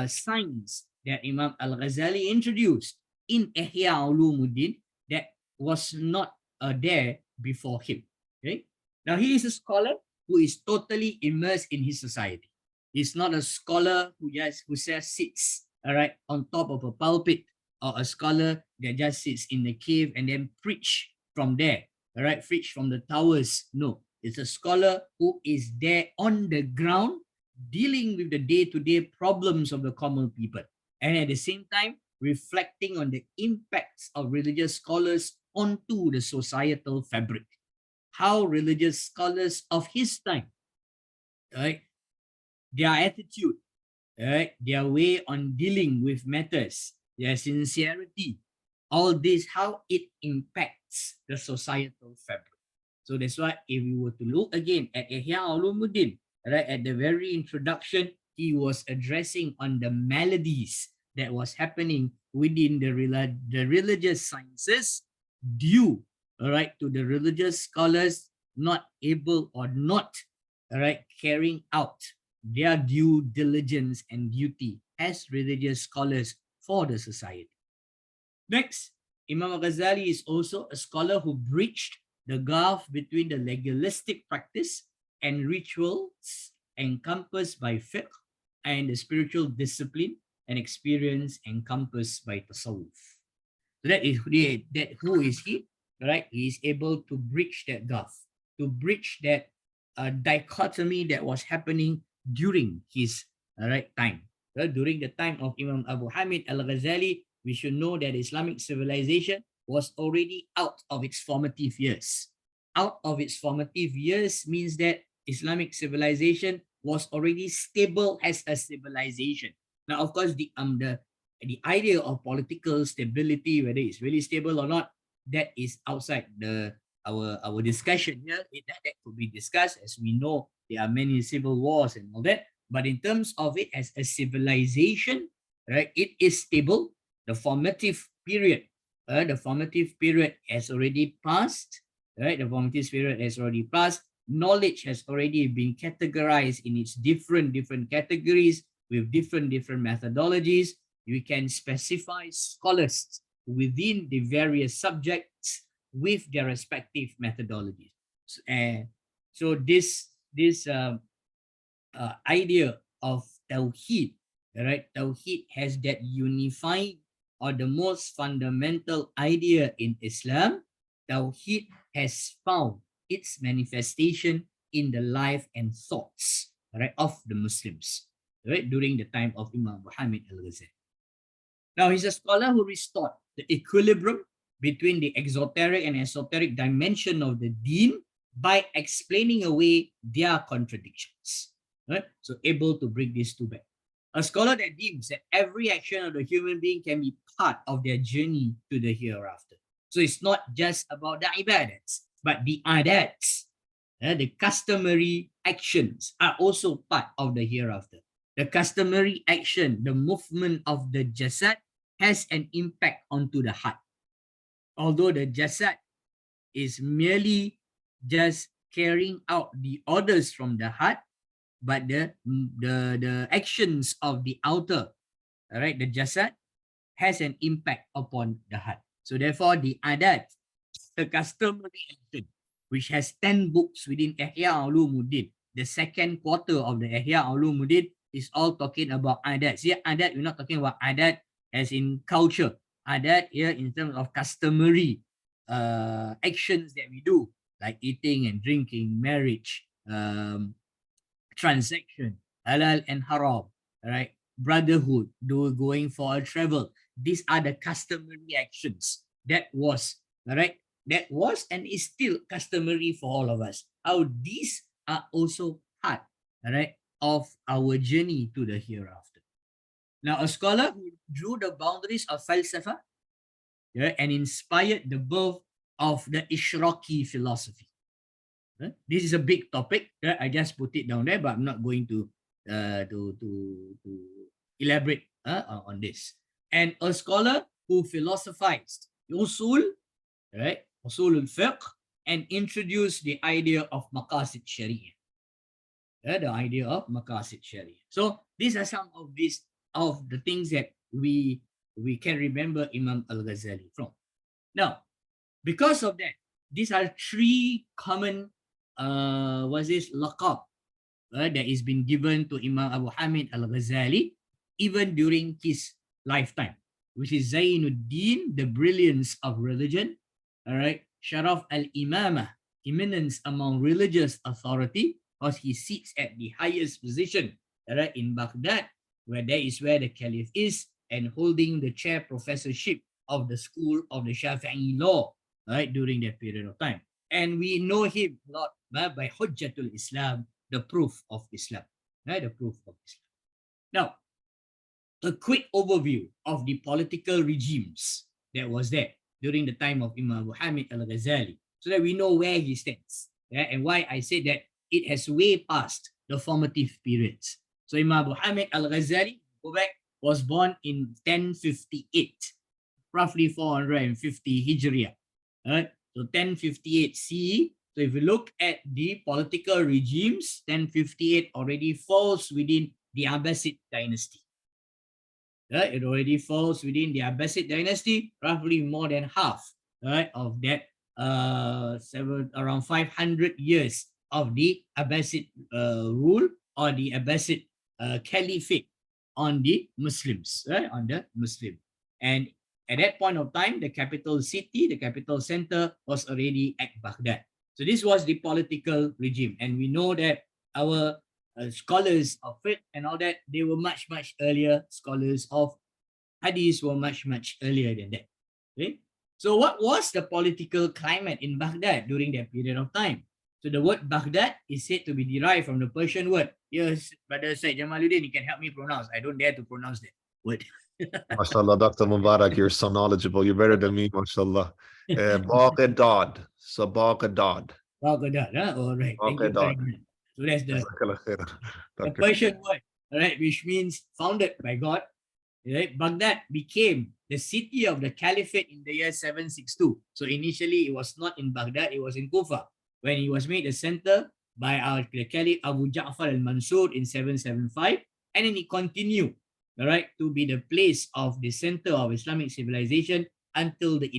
science that Imam Al-Ghazali introduced in Ihya Ulum-ad-Deen that was not there before him. Okay? Now he is a scholar who is totally immersed in his society. He's not a scholar who just sits, all right, on top of a pulpit, or a scholar that just sits in the cave and then preach from there, all right, preach from the towers. No, it's a scholar who is there on the ground dealing with the day-to-day problems of the common people, and at the same time reflecting on the impacts of religious scholars onto the societal fabric. How religious scholars of his time, right, their attitude, right, their way on dealing with matters, their sincerity, all this, how it impacts the societal fabric. So that's why if we were to look again at Ihya Ulum-ad-Deen, right, at the very introduction, he was addressing on the maladies that was happening within the religious sciences due, all right, to the religious scholars not able or not, all right, carrying out their due diligence and duty as religious scholars for the society. Next, Imam Ghazali is also a scholar who bridged the gulf between the legalistic practice and rituals encompassed by fiqh and the spiritual discipline and experience encompassed by tasawwuf. So that is who is he, right? He is able to bridge that gulf, to bridge that dichotomy that was happening during his time. Well, during the time of Imam Abu Hamid Al-Ghazali, we should know that Islamic civilization was already out of its formative years. Out of its formative years means that Islamic civilization was already stable as a civilization. Now, of course, the the idea of political stability, whether it's really stable or not, that is outside our discussion here. That could be discussed. As we know, there are many civil wars and all that. But in terms of it as a civilization, right, it is stable. The formative period has already passed. Right, the formative period has already passed. Knowledge has already been categorized in its different categories with different methodologies. We can specify scholars within the various subjects with their respective methodologies. So this idea of Tawheed, right? Tawheed has that unifying or the most fundamental idea in Islam. Tawheed has found its manifestation in the life and thoughts, right, of the Muslims, right, during the time of Imam Muhammad al-Ghazali. Now, he's a scholar who restored the equilibrium between the exoteric and esoteric dimension of the deen by explaining away their contradictions. Right? So able to bring these two back. A scholar that deems that every action of the human being can be part of their journey to the hereafter. So it's not just about the ibadats, but the adats, the customary actions are also part of the hereafter. The customary action, the movement of the jasad has an impact onto the heart. Although the jasad is merely just carrying out the orders from the heart, but the actions of the outer, all right, the jasad has an impact upon the heart. So therefore, the adat, the customary action, which has 10 books within Ihya Ulum-ad-Deen, the second quarter of the Ihya Ulum-ad-Deen is all talking about adat. See, adat, we're not talking about adat as in culture. Adat here in terms of customary actions that we do, like eating and drinking, marriage, transaction, halal and haram, right? Brotherhood, going for a travel. These are the customary actions that was, right? That was and is still customary for all of us. How these are also part, right, of our journey to the hereafter. Now, a scholar who drew the boundaries of falsafa, yeah, and inspired the birth of the Ishraqi philosophy. This is a big topic. I just put it down there, but I'm not going to elaborate on this. And a scholar who philosophized usul, right, usul al-fiqh, and introduced the idea of maqasid sharia. The idea of maqasid sharia. So these are some of the things that we can remember Imam al-Ghazali from. Now, because of that, these are three common laqab that is been given to Imam Abu Hamid al-Ghazali even during his lifetime, which is Zainuddin, the brilliance of religion, all right, Sharaf al-Imamah, eminence among religious authority, because he sits at the highest position, all right, in Baghdad, where the caliph is, and holding the chair professorship of the school of the Shafi'i law, right, during that period of time. And we know him a lot by Hujjatul Islam, the proof of Islam, right, the proof of Islam. Now, a quick overview of the political regimes that was there during the time of Imam Abu Hamid al-Ghazali, so that we know where he stands, yeah, and why I said that it has way past the formative periods. So Imam Abu Hamid al-Ghazali, go back, was born in 1058, roughly 450 Hijriah, right? So 1058 CE. So if you look at the political regimes, 1058 already falls within the Abbasid dynasty. Right? It already falls within the Abbasid dynasty, roughly more than half, right, of that around 500 years of the Abbasid rule, or the Abbasid caliphate on the Muslims, right, on the Muslim. And at that point of time, the capital city, the capital center was already at Baghdad. So this was the political regime. And we know that our scholars of fiqh and all that, they were much earlier. Scholars of hadith were much earlier than that. Okay? So what was the political climate in Baghdad during that period of time? So the word Baghdad is said to be derived from the Persian word. Yes, Brother Seyed Jamaluddin, you can help me pronounce. I don't dare to pronounce that word. MashaAllah, Dr. Mubarak, you're so knowledgeable. You're better than me, MashaAllah. Baghdad. So Baghdad. Baghdad, huh? All right. Thank you very Baghdad. much. So that's Jazakallah khair. the Dr. Persian word, all right, which means founded by God. Right? Baghdad became the city of the caliphate in the year 762. So initially it was not in Baghdad, it was in Kufa, when it was made the center by the Caliph Abu Ja'far al-Mansur in 775, and then it continued, all right, to be the place of the center of Islamic civilization until the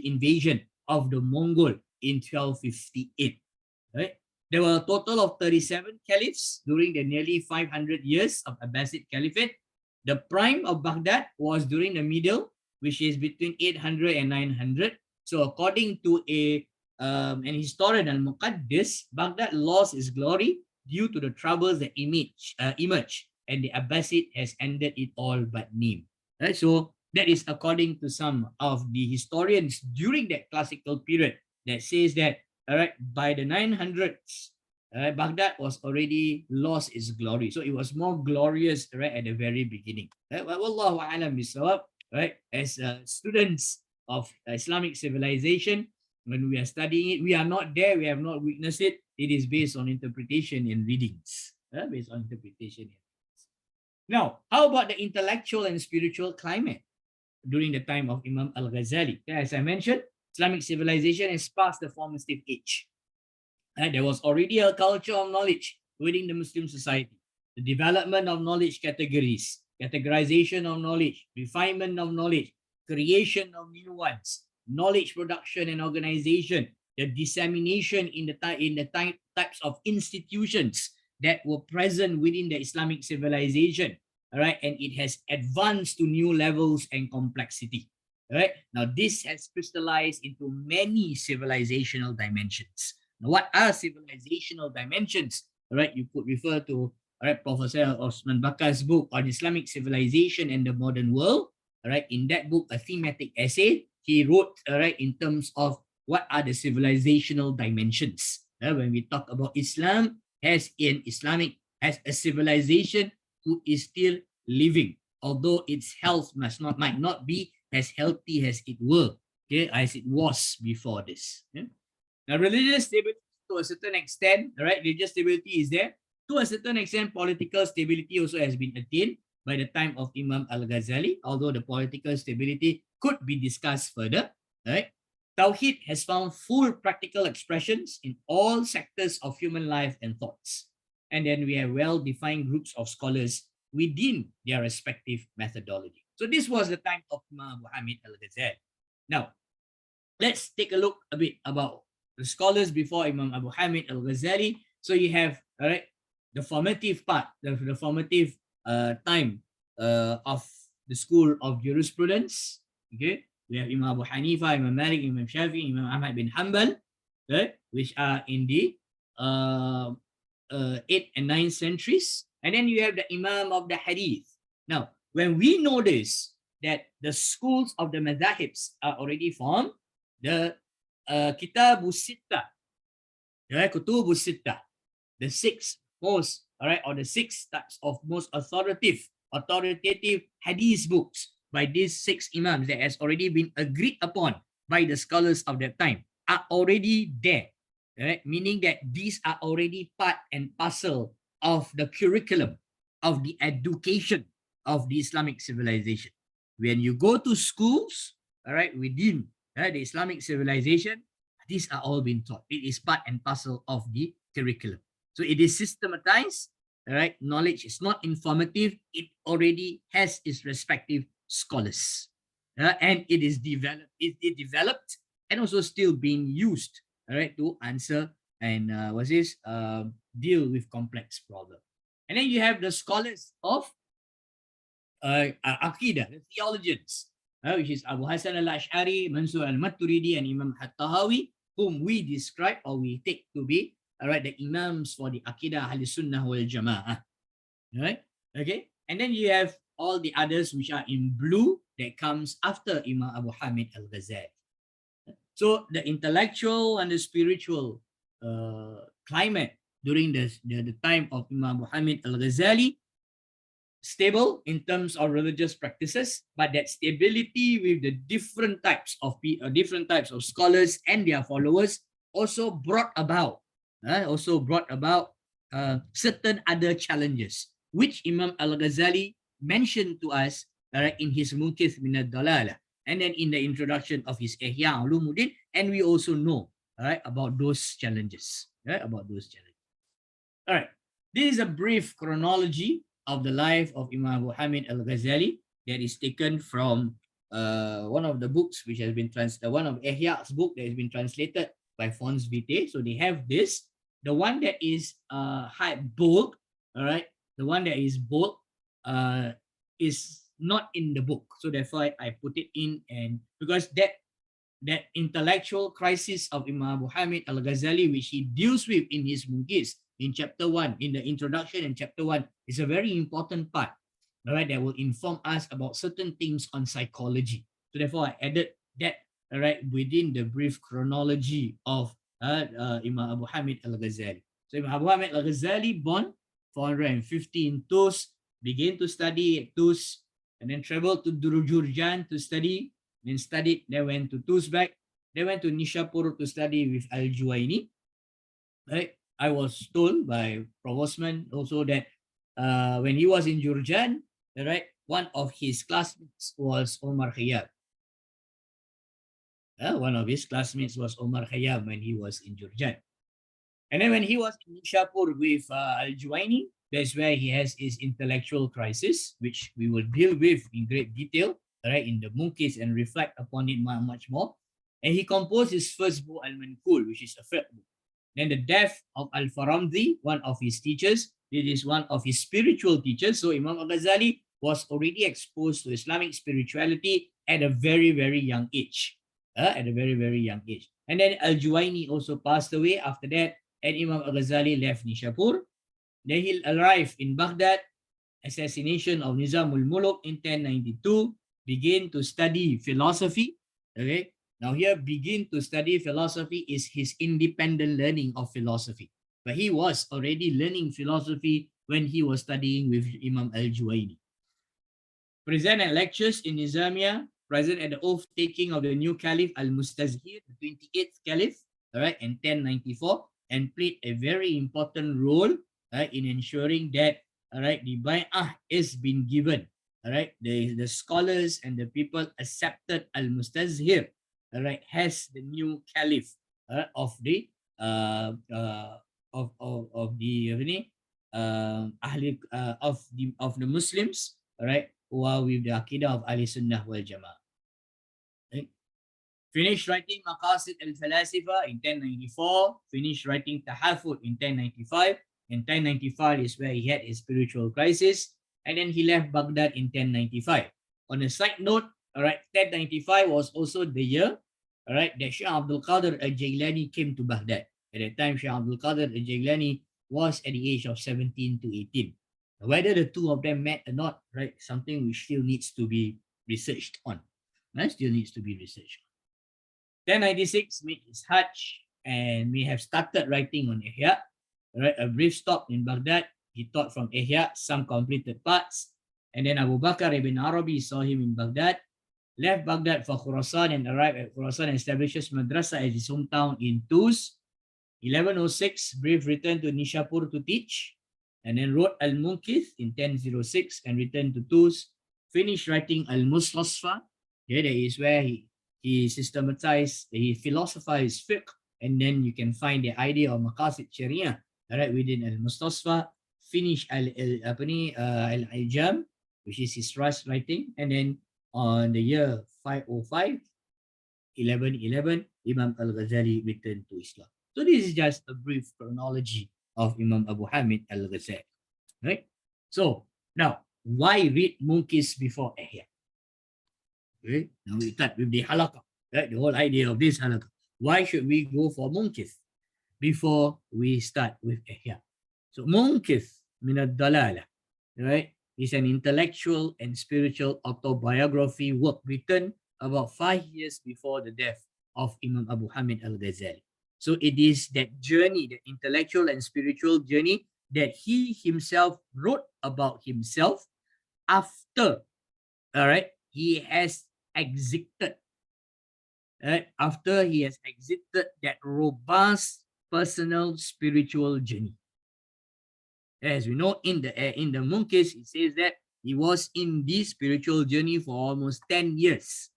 invasion of the Mongol in 1258. Right? There were a total of 37 caliphs during the nearly 500 years of Abbasid Caliphate. The prime of Baghdad was during the middle, which is between 800 and 900. So according to an historian, Al-Munqidh, Baghdad lost its glory due to the troubles that emerged, and the Abbasid has ended it all but name. Right? So that is according to some of the historians during that classical period that says that, all right, by the 900s, Baghdad was already lost its glory. So it was more glorious, right, at the very beginning. Right? Wallahu a'lam bisawab, right? As students of Islamic civilization, when we are studying it, we are not there, we have not witnessed it. It is based on interpretation and readings. Based on interpretation. Now, how about the intellectual and spiritual climate during the time of Imam Al-Ghazali? As I mentioned, Islamic civilization has passed the formative age. There was already a culture of knowledge within the Muslim society. The development of knowledge categories, categorization of knowledge, refinement of knowledge, creation of new ones, knowledge production and organization, the dissemination in the types of institutions that were present within the Islamic civilization. All right, and it has advanced to new levels and complexity. All right, now this has crystallized into many civilizational dimensions. Now, what are civilizational dimensions? All right, you could refer to, all right, Professor Osman Bakar's book on Islamic civilization and the modern world. All right, in that book, a thematic essay he wrote, all right, in terms of what are the civilizational dimensions. When we talk about Islam as as a civilization who is still living, although its health might not be as healthy as it were, okay, as it was before this. Yeah? Now, religious stability to a certain extent, right? Religious stability is there. To a certain extent, political stability also has been attained by the time of Imam Al-Ghazali, although the political stability could be discussed further, right? Tawhid has found full practical expressions in all sectors of human life and thoughts. And then we have well-defined groups of scholars within their respective methodology. So this was the time of Imam Muhammad Al-Ghazali. Now, let's take a look a bit about the scholars before Imam Abu Hamid Al-Ghazali. So you have, all right, the formative part, the formative time of the school of jurisprudence. Okay, we have Imam Abu Hanifa, Imam Malik, Imam Shafi, Imam Ahmad bin Hanbal, right, which are in the 8th and 9th centuries. And then you have the Imam of the Hadith. Now, when we know this, that the schools of the madhahibs are already formed, the Kitabu Sitta, Kutubu Sitta, the six most, all right, or the six types of most authoritative hadith books by these six imams that has already been agreed upon by the scholars of that time are already there, right? Meaning that these are already part and parcel of the curriculum of the education of the Islamic civilization. When you go to schools, all right, within the Islamic civilization, these are all being taught. It is part and parcel of the curriculum. So it is systematized, all right? Knowledge is not informative. It already has its respective scholars. And it is developed, it developed and also still being used, all right, to answer and deal with complex problems. And then you have the scholars of Aqidah, the theologians, which is Abu Hasan al-Ash'ari, Mansur al-Maturidi, and Imam Hattahawi, whom we describe or we take to be, all right, the imams for the Aqidah al-Sunnah wal-Jama'ah. All right, okay. And then you have all the others which are in blue that comes after Imam Abu Hamid al-Ghazali. So the intellectual and the spiritual climate during the time of Imam Abu Hamid al-Ghazali stable in terms of religious practices, but that stability with the different types of scholars and their followers also brought about certain other challenges, which Imam Al-Ghazali mentioned to us in his Munqidh Ad-Dalala, and then in the introduction of his Ihya Ulum-ad-Deen, and we also know about those challenges. All right, this is a brief chronology of the life of Imam Abu Hamid Al-Ghazali that is taken from one of the books which has been one of Ihya's book that has been translated by Fons Vitae. So they have this, the one that is bold, all right, the one that is bold is not in the book, so therefore I put it in, and because that intellectual crisis of Imam Abu Hamid Al-Ghazali, which he deals with in his Munqidh in chapter 1, in the introduction in chapter 1, is a very important part, all right, that will inform us about certain things on psychology. So therefore I added that, all right, within the brief chronology of Imam Abu Hamid Al-Ghazali. So Imam Abu Hamid Al-Ghazali, born 450 in Tus, began to study at Tus, and then traveled to Jurjan to study, then studied, then went to Tuzbek, then went to Nishapur to study with Al-Juwaini. Right? I was told by Prof. Osman also that when he was in Jurjan, right, one of his classmates was Omar Khayyam. One of his classmates was Omar Khayyam when he was in Jurjan. And then when he was in Nishapur with Al-Juwaini, that's where he has his intellectual crisis, which we will deal with in great detail, right, in the Munqidh and reflect upon it much more. And he composed his first book, Al-Manqul, which is a fiqh book. Then the death of Al-Faramdi, one of his teachers, this is one of his spiritual teachers. So Imam Al-Ghazali was already exposed to Islamic spirituality at a very, very young age. And then Al-Juwaini also passed away after that, and Imam Al-Ghazali left Nishapur. Then he arrived in Baghdad, assassination of Nizam al-Muluk in 1092, began to study philosophy. Okay, now here begin to study philosophy is his independent learning of philosophy. But he was already learning philosophy when he was studying with Imam Al-Juwaini. Present at lectures in Nizamiya, present at the oath-taking of the new Caliph Al-Mustazhir, the 28th Caliph, all right, in 1094, and played a very important role in ensuring that, all right, the bai'ah is being given. All right, the scholars and the people accepted Al-Mustazhir, all right, as the new Caliph of the Muslims, all right, who are with the Aqidah of Ahl Sunnah wal Jama'ah. Right? Finished writing Maqasid al-Falasifa in 1094, finished writing Tahafut in 1095. In 1095 is where he had his spiritual crisis, and then he left Baghdad in 1095. On a side note, all right, 1095 was also the year, all right, that Shaykh Abdul Qadir al-Jailani came to Baghdad. At that time, Shaykh Abdul Qadir al-Jailani was at the age of 17 to 18. Whether the two of them met or not, right, something which still needs to be researched on. Still needs to be researched. 1096 made his Hajj, and we have started writing on Ihya. Right, a brief stop in Baghdad. He taught from Ihya some completed parts, and then Abu Bakr ibn Arabi saw him in Baghdad, left Baghdad for Khurasan and arrived at Khurasan and establishes madrasa as his hometown in Tus. 1106, brief return to Nishapur to teach, and then wrote Al-Munqidh in 1006 and returned to Tus. Finished writing Al-Mustasfa. Okay, that is where he systematized, he philosophized fiqh, and then you can find the idea of Maqasid Sharia, right, within Al-Mustasfa. Finish Al-Ijam, which is his last writing, and then on the year 505, 1111, Imam Al-Ghazali returned to Islam. So this is just a brief chronology of Imam Abu Hamid Al-Ghazali, right? So now, why read Munqidh before Ihya? Okay, now we start with the Halaqa, right? The whole idea of this Halaqa. Why should we go for Munqidh before we start with Ihya? So Munqidh min Ad-Dalala, right, is an intellectual and spiritual autobiography work written about 5 years before the death of Imam Abu Hamid Al-Ghazali. So it is that journey, the intellectual and spiritual journey that he himself wrote about himself, after, all right, he has exited, right, after he has exited that robust personal spiritual journey. As we know, in the Munqidh, it says that he was in this spiritual journey for almost 10 years.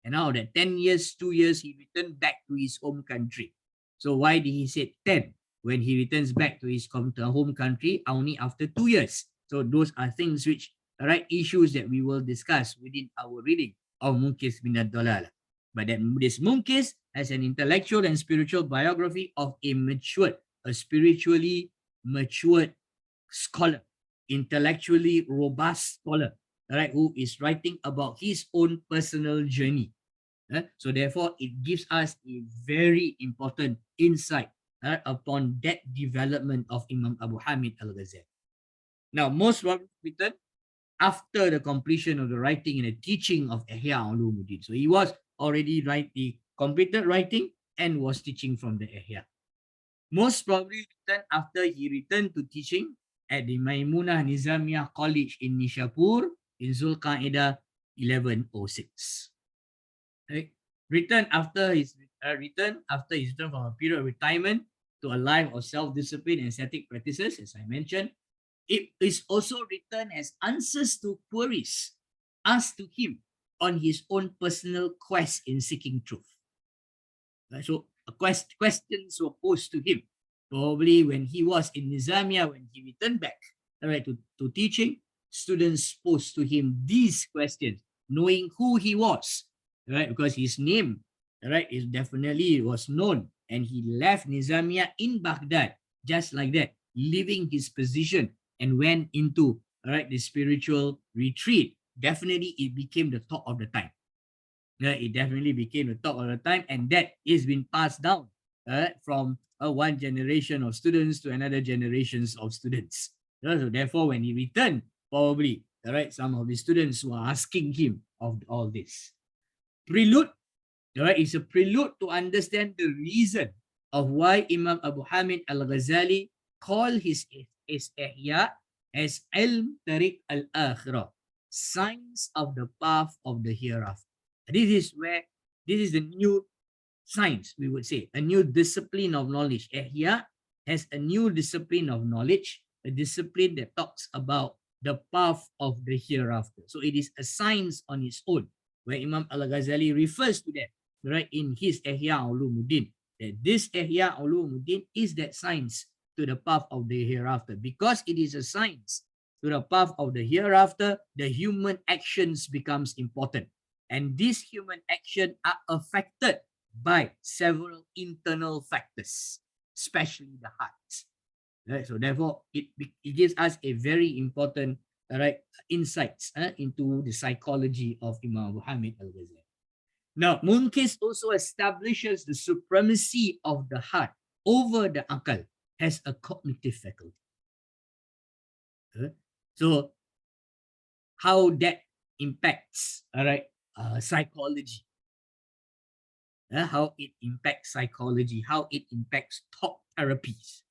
And now that 10 years, 2 years, he returned back to his home country. So why did he say 10? When he returns back to his home country only after 2 years. So those are things which, right, issues that we will discuss within our reading of Munqidh bin Ad-Dalala. But that this Munqidh has an intellectual and spiritual biography of a spiritually matured scholar, intellectually robust scholar, right, who is writing about his own personal journey. So therefore, it gives us a very important insight upon that development of Imam Abu Hamid Al-Ghazali. Now, most were written after the completion of the writing and the teaching of Ihya Ulum-ad-Deen. So he was already completed writing and was teaching from the Ihya. Most probably written after he returned to teaching at the Maimunah Nizamiyah College in Nishapur in Zulqa'dah 1106. Right? Written after his return from a period of retirement to a life of self-discipline and ascetic practices, as I mentioned. It is also written as answers to queries asked to him on his own personal quest in seeking truth. Right? So questions were posed to him. Probably when he was in Nizamiyah, when he returned back, right, to teaching, students posed to him these questions, knowing who he was, right, because his name, right, is definitely was known, and he left Nizamiyah in Baghdad just like that, leaving his position and went into, right, the spiritual retreat. Definitely, it became the talk of the time. It definitely became the talk of the time, and that is been passed down from one generation of students to another generations of students. So therefore, when he returned, probably, right, some of the students were asking him of all this. Prelude, right, is a prelude to understand the reason of why Imam Abu Hamid Al-Ghazali called his Ihya as Ilm Tariq Al-Akhirah, science of the path of the hereafter. This is the new science, we would say, a new discipline of knowledge. Ihya has a new discipline of knowledge, a discipline that talks about the path of the hereafter. So it is a science on its own, where Imam Al-Ghazali refers to that, right, in his Ihya Ulum-ad-Deen, that this Ihya Ulum-ad-Deen is that science to the path of the hereafter. Because it is a science to the path of the hereafter, the human actions becomes important. And these human actions are affected by several internal factors, especially the heart. Right? So therefore, it gives us a very important, right, insights into the psychology of Imam Abu Hamid Al-Ghazali. Now, Munqidh also establishes the supremacy of the heart over the akal as a cognitive faculty. So, how that impacts, all right, psychology. How it impacts psychology, how it impacts talk therapies,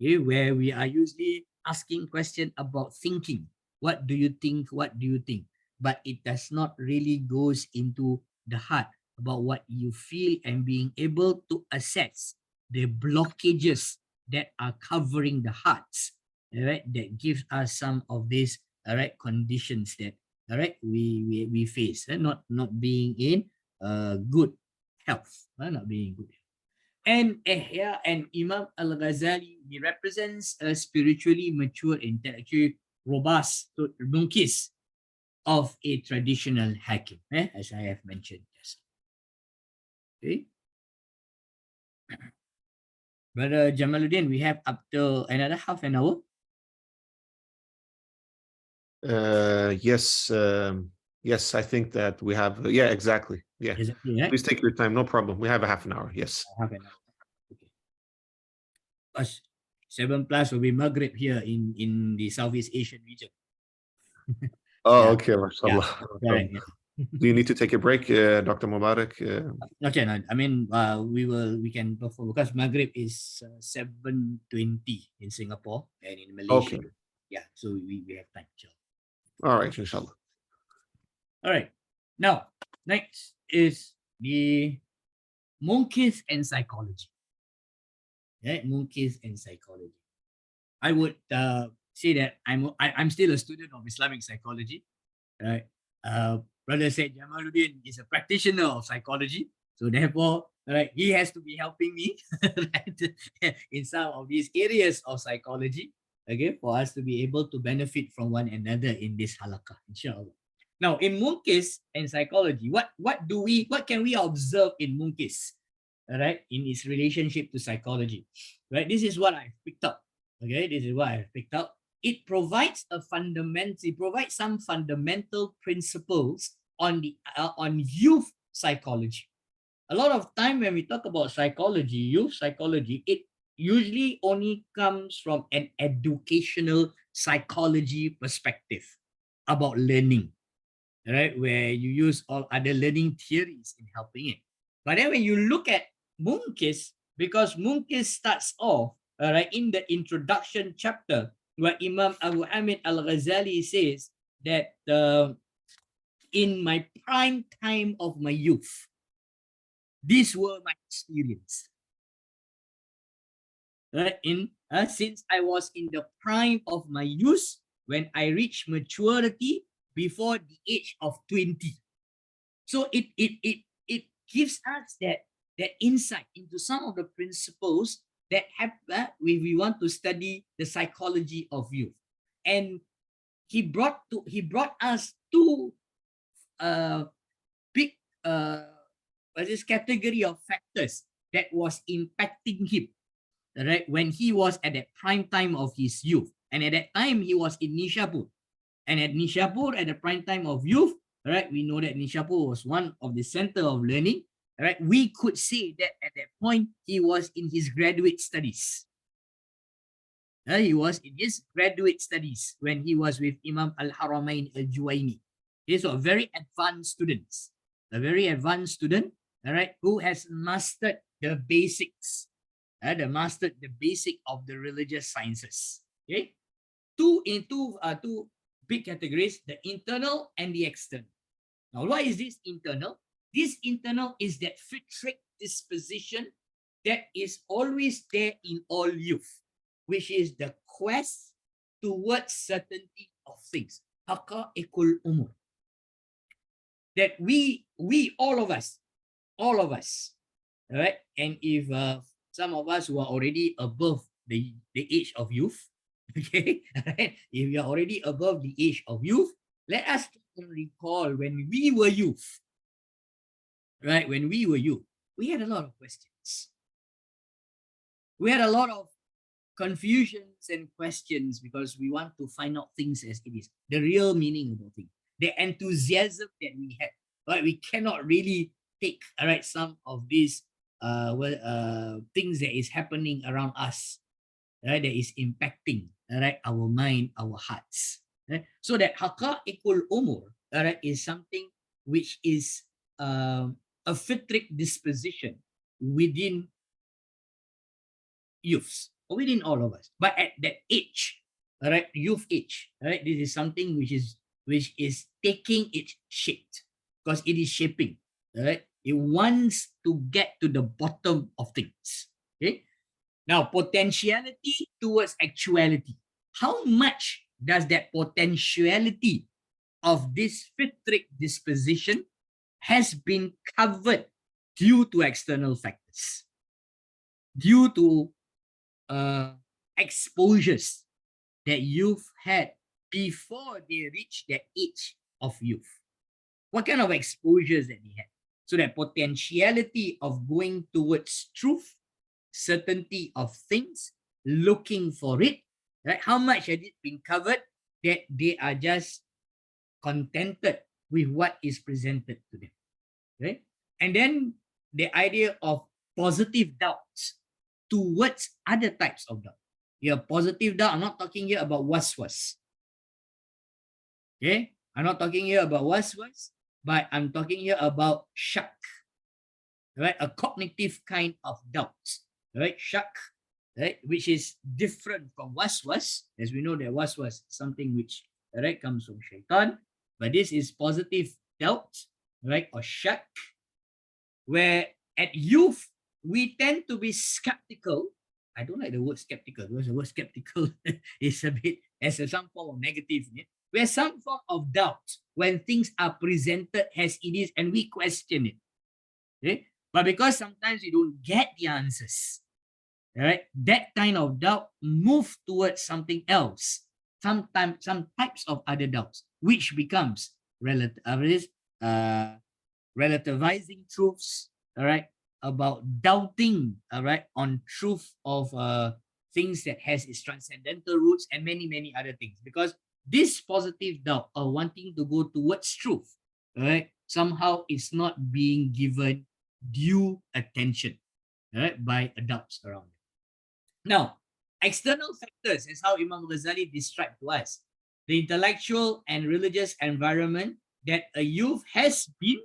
okay, where we are usually asking questions about thinking. What do you think? What do you think? But it does not really goes into the heart about what you feel and being able to assess the blockages that are covering the hearts, right? That gives us some of these, all right, conditions that, all right, we face, not being in good health, not being good. And Ihya and Imam Al-Ghazali, he represents a spiritually mature, intellectually robust Munqidh of a traditional hakim, as I have mentioned just. Okay. Brother Jamaluddin, we have up to another half an hour. Yes, yes, I think that we have, yeah, exactly. Yeah, Exactly, right? Please take your time, no problem. We have a half an hour, yes. Half an hour. Okay. Because 7+ will be Maghrib here in the Southeast Asian region. Oh, Yeah. okay, mashallah. Yeah, correct, yeah. Do you need to take a break, Dr. Mubarak? Okay, no, I mean, we can go for, because Maghrib is 7:20 in Singapore and in Malaysia. Okay. Yeah, so we have time. Sure. All right, inshallah. All right. Now, next is the Munqidh and psychology. Right? Munqidh and psychology. I would say that I'm still a student of Islamic psychology. Right? Brother Seyed Jamaluddin is a practitioner of psychology. So therefore, right, he has to be helping me right, in some of these areas of psychology, okay, for us to be able to benefit from one another in this halaqah, inshallah. Now, in Munqidh and psychology, what can we observe in Munqidh, right, in its relationship to psychology, right? This is what I picked up. Okay, this is what I picked up. It provides some fundamental principles on youth psychology. A lot of time when we talk about psychology, youth psychology, it usually only comes from an educational psychology perspective about learning, right? Where you use all other learning theories in helping it. But then when you look at Munqidh, because Munqidh starts off right in the introduction chapter where Imam Abu Hamid al-Ghazali says that in my prime time of my youth, these were my experience. Right? Since I was in the prime of my youth, when I reached maturity before the age of 20. So it gives us that insight into some of the principles that happen when we want to study the psychology of youth. And he brought us two big this category of factors that was impacting him, right, when he was at that prime time of his youth. And at that time he was in Nishapur. And at Nishapur, at the prime time of youth, right, we know that Nishapur was one of the center of learning. Right, we could say that at that point he was in his graduate studies. He was in his graduate studies when he was with Imam al-Haramain al-Juwaini. These were very advanced students, a very advanced student, all right, who has mastered the basics, mastered the basic of the religious sciences. Okay, two big categories: the internal and the external. Now, what is this internal? This internal is that fitric disposition that is always there in all youth, which is the quest towards certainty of things. Haqa'iqul umur. That we all of us, right? And if some of us who are already above the age of youth, okay, right? If you are already above the age of youth, let us recall when we were youth. Right, when we were youth, we had a lot of questions. We had a lot of confusions and questions because we want to find out things as it is, the real meaning of the thing, the enthusiasm that we had. Right, we cannot really take some of these things that is happening around us, right, that is impacting our mind, our hearts. Right? So that haqa'iqul umur is something which is a fitric disposition within youths, or within all of us. But at that age, right, youth age, right, this is something which is taking its shape, because it is shaping, right? It wants to get to the bottom of things. Okay. Now, potentiality towards actuality. How much does that potentiality of this fitric disposition has been covered due to external factors, due to exposures that youth had before they reached the age of youth? What kind of exposures that they had? So that potentiality of going towards truth, certainty of things, looking for it, right? How much had it been covered that they are just contented with what is presented to them, right? And then the idea of positive doubts towards other types of doubt. Yeah, positive doubt. I'm not talking here about waswas. Okay, I'm not talking here about waswas, but I'm talking here about shak, right? A cognitive kind of doubt, right? Shak, right? Which is different from waswas, as we know that waswas is something which all right, comes from shaitan. But this is positive doubt, right, or shak, where at youth, we tend to be skeptical. I don't like the word skeptical because the word skeptical is a bit, has some form of negative in it. Where some form of doubt when things are presented as it is and we question it. Okay? But because sometimes we don't get the answers, right? That kind of doubt move towards something else. Sometimes some types of other doubts, which becomes relativizing truths, all right, about doubting, all right, on truth of things that has its transcendental roots and many, many other things. Because this positive doubt of wanting to go towards truth, right, somehow it's not being given due attention, right, by adults around it. Now, external factors is how Imam Ghazali described to us the intellectual and religious environment that a youth has been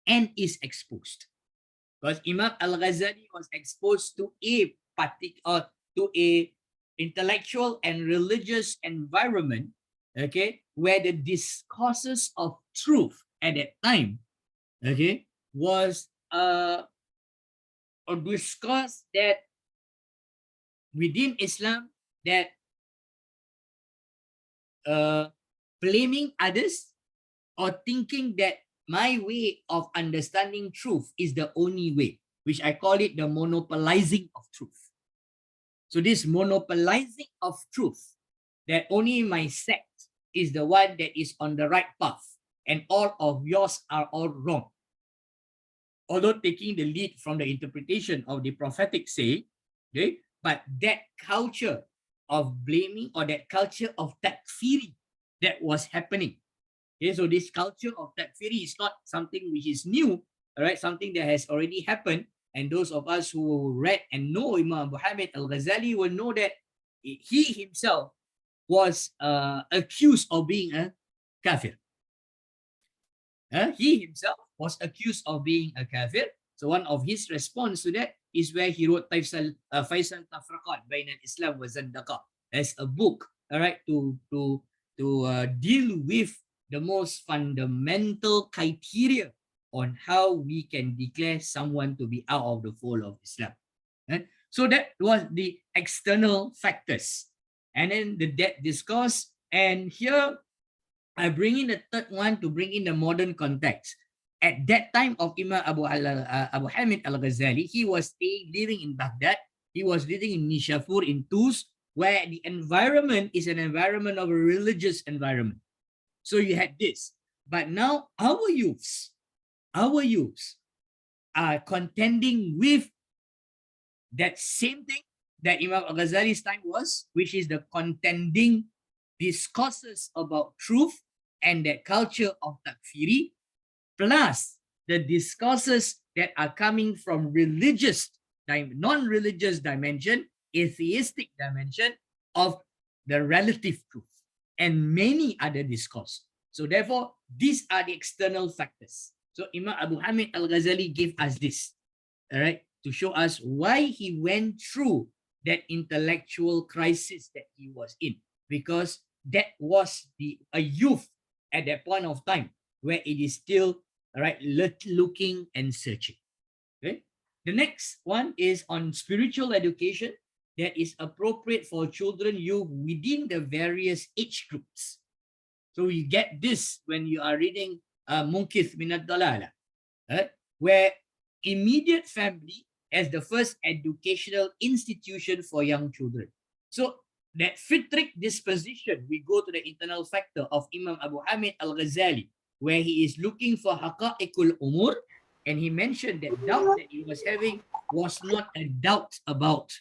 and is exposed. Because Imam Al-Ghazali was exposed to a particular, to a intellectual and religious environment, okay, where the discourses of truth at that time, okay, was a discourse that within Islam that blaming others or thinking that my way of understanding truth is the only way, which I call it the monopolizing of truth. So this monopolizing of truth, that only my sect is the one that is on the right path and all of yours are all wrong. Although taking the lead from the interpretation of the prophetic say, okay, but that culture of blaming or that culture of takfiri that was happening. Okay, so this culture of takfiri is not something which is new, all right, something that has already happened. And those of us who read and know Imam Muhammad Al-Ghazali will know that he himself was accused of being a kafir. He himself was accused of being a kafir. So one of his response to that is where he wrote Faisal Tafraqat Bain al-Islam wa Zandaqa as a book, all right, to deal with the most fundamental criteria on how we can declare someone to be out of the fold of Islam. So that was the external factors. And then the debt discourse. And here I bring in the third one to bring in the modern context. At that time of Imam Abu Hamid Al-Ghazali, he was living in Baghdad. He was living in Nishapur in Tus, where the environment is an environment of a religious environment. So you had this. But now our youths are contending with that same thing that Imam Al-Ghazali's time was, which is the contending discourses about truth and that culture of takfiri, plus the discourses that are coming from religious, non-religious dimension, atheistic dimension of the relative truth and many other discourse. So therefore, these are the external factors. So Imam Abu Hamid Al-Ghazali gave us this, all right, to show us why he went through that intellectual crisis that he was in, because that was a youth at that point of time where it is still, all right, looking and searching. Okay. The next one is on spiritual education that is appropriate for children, youth within the various age groups. So you get this when you are reading Munqidh Ad-Dalala, right? Where immediate family as the first educational institution for young children. So that fitric disposition, we go to the internal factor of Imam Abu Hamid Al-Ghazali, where he is looking for haqa'iqul umur, and he mentioned that doubt that he was having was not a doubt about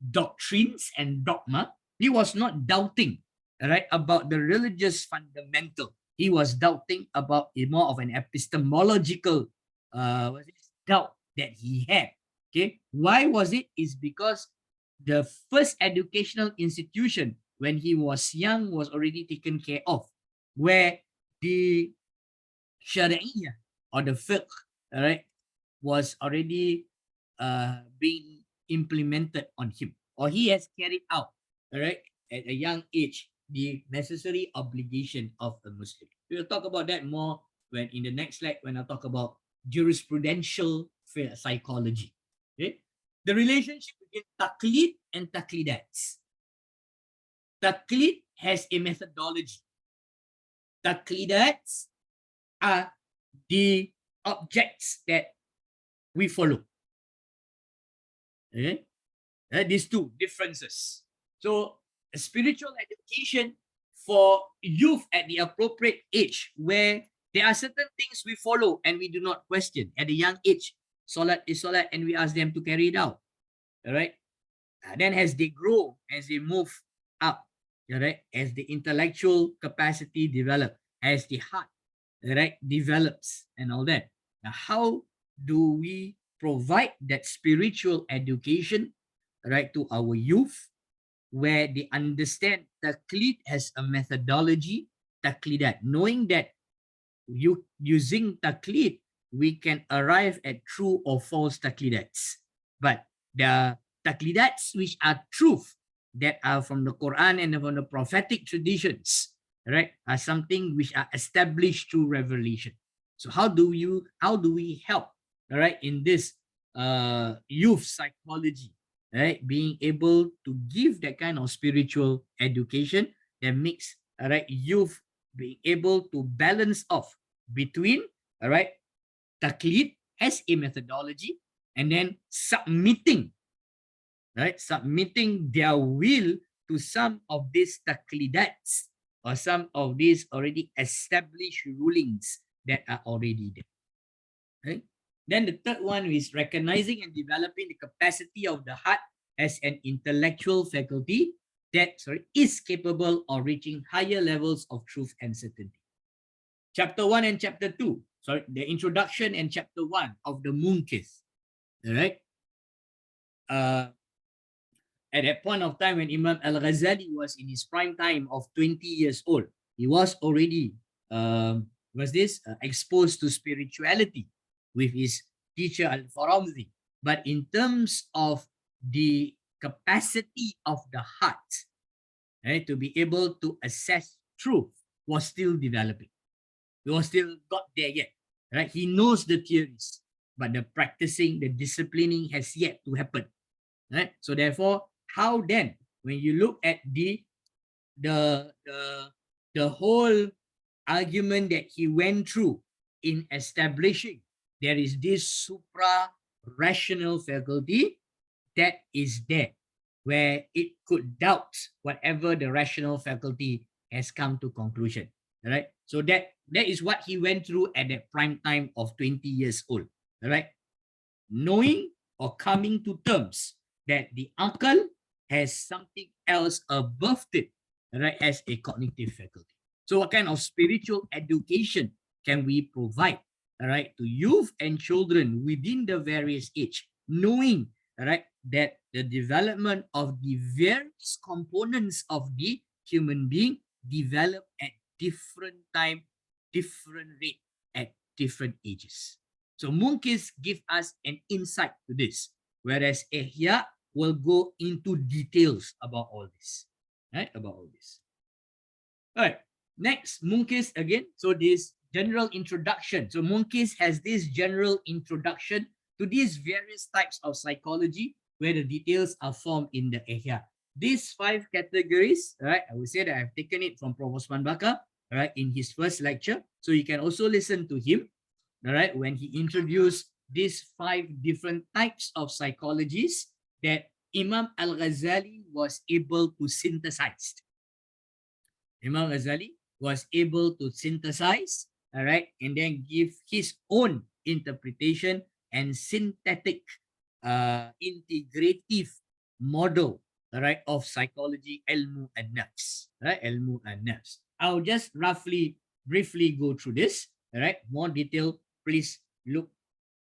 doctrines and dogma. He was not doubting, right, about the religious fundamental. He was doubting about more of an epistemological doubt that he had. Okay, why was it? Is because the first educational institution when he was young was already taken care of, where the Shari'iyah or the fiqh, all right, was already being implemented on him, or he has carried out, all right, at a young age, the necessary obligation of a Muslim. We'll talk about that more when in the next slide when I talk about jurisprudential psychology. Okay? The relationship between taqlid and taqlidats. Taqlid has a methodology. Taqlidats are the objects that we follow. Okay? These two differences. So, a spiritual education for youth at the appropriate age, where there are certain things we follow and we do not question. At a young age, salat is salat, and we ask them to carry it out. All right. Then, as they grow, as they move up, all right, as the intellectual capacity develops, as the heart, all right, develops, and all that. Now, how do we provide that spiritual education, right, to our youth, where they understand taqlid has a methodology, taqlidat, knowing that using taqlid, we can arrive at true or false taqlidats. But the taqlidats which are truth, that are from the Quran and from the prophetic traditions, right, are something which are established through revelation. So how do we help, all right, in this youth psychology, right, being able to give that kind of spiritual education that makes, all right, youth being able to balance off between, all right, taqlid as a methodology and then submitting, right, submitting their will to some of these taqlidats or some of these already established rulings that are already there. Right? Then the third one is recognizing and developing the capacity of the heart as an intellectual faculty that is capable of reaching higher levels of truth and certainty. Chapter 1 and chapter 2, the introduction and chapter 1 of the Munqidh. All right. At that point of time when Imam Al-Ghazali was in his prime time of 20 years old, he was already exposed to spirituality with his teacher Al-Faramzi. But in terms of the capacity of the heart, right, to be able to assess truth, was still developing. He was still not there yet. Right? He knows the theories, but the practicing, the disciplining has yet to happen. Right? So therefore, how then, when you look at the whole argument that he went through in establishing there is this supra-rational faculty that is there, where it could doubt whatever the rational faculty has come to conclusion. Right? So that is what he went through at that prime time of 20 years old. Right? Knowing or coming to terms that the aql has something else above it, right, as a cognitive faculty. So what kind of spiritual education can we provide, all right, to youth and children within the various age, knowing, all right, that the development of the various components of the human being develop at different time, different rate, at different ages. So Munqidh give us an insight to this, whereas Ihya will go into details about all this, right? About all this. All right. Next, Munqidh again. So this general introduction. So Munqidh has this general introduction to these various types of psychology, where the details are formed in the Ihya. These 5 categories, right? I would say that I've taken it from Prof. Osman Bakar, right, in his first lecture. So you can also listen to him, all right, when he introduced these 5 different types of psychologies that Imam Al-Ghazali was able to synthesize. Imam Ghazali was able to synthesize, all right, and then give his own interpretation and synthetic, integrative model, all right, of psychology, Al-Munqidh, right, Al-Munqidh. I'll just briefly go through this, all right. More detail, please look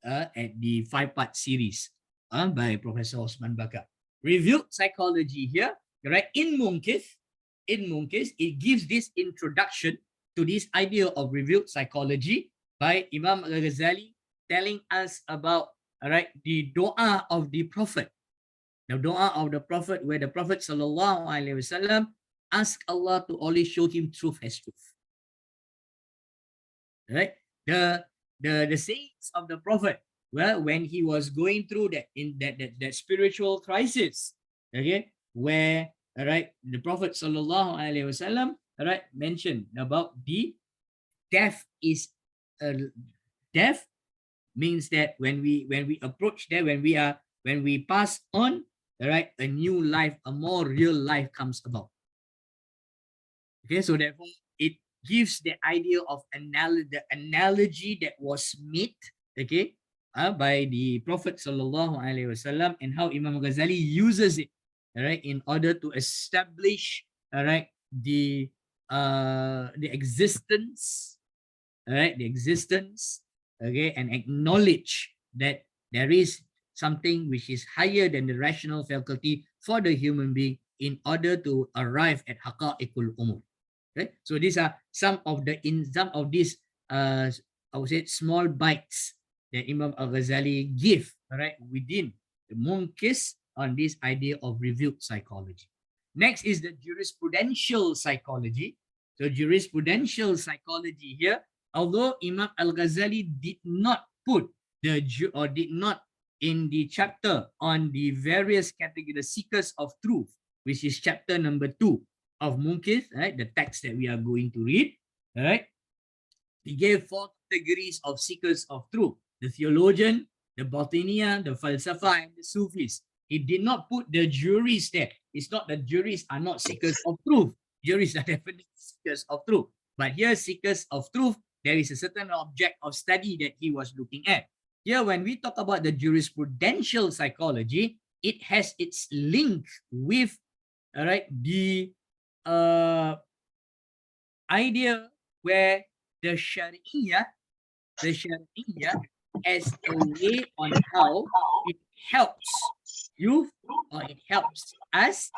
at the 5-part series by Professor Osman Bakar. Reviewed psychology here, right? In Munqidh, it gives this introduction to this idea of reviewed psychology by Imam Al-Ghazali, telling us about, all right, the dua of the Prophet. The dua of the Prophet, where the Prophet sallallahu alaihi wasallam ask Allah to always show him truth as truth. Right? The sayings of the Prophet, well, when he was going through that spiritual crisis, okay, where the Prophet sallallahu alaihi wasallam mentioned about the death is death means that when we approach there, when we pass on, a new life, a more real life comes about. Okay, so therefore it gives the idea of the analogy that was made, okay, by the Prophet sallallahu alaihi wasallam, and how Imam Ghazali uses it, in order to establish, the existence, okay, and acknowledge that there is something which is higher than the rational faculty for the human being in order to arrive at haqa'iqul umur. Okay, so these are some of these I would say small bites that Imam Al-Ghazali give within the Munqidh on this idea of revealed psychology. Next is the jurisprudential psychology. So jurisprudential psychology here, although Imam Al-Ghazali did not put did not in the chapter on the various categories, the seekers of truth, which is chapter number 2 of Munqidh, the text that we are going to read, he gave 4 categories of seekers of truth: the theologian, the batiniya, the falsafa, and the Sufis. He did not put the juries there. It's not that juries are not seekers of truth. Juries are definitely seekers of truth. But here, seekers of truth, there is a certain object of study that he was looking at. Here, when we talk about the jurisprudential psychology, it has its link with the idea where the Sharia as a way on how it helps you, or it helps us,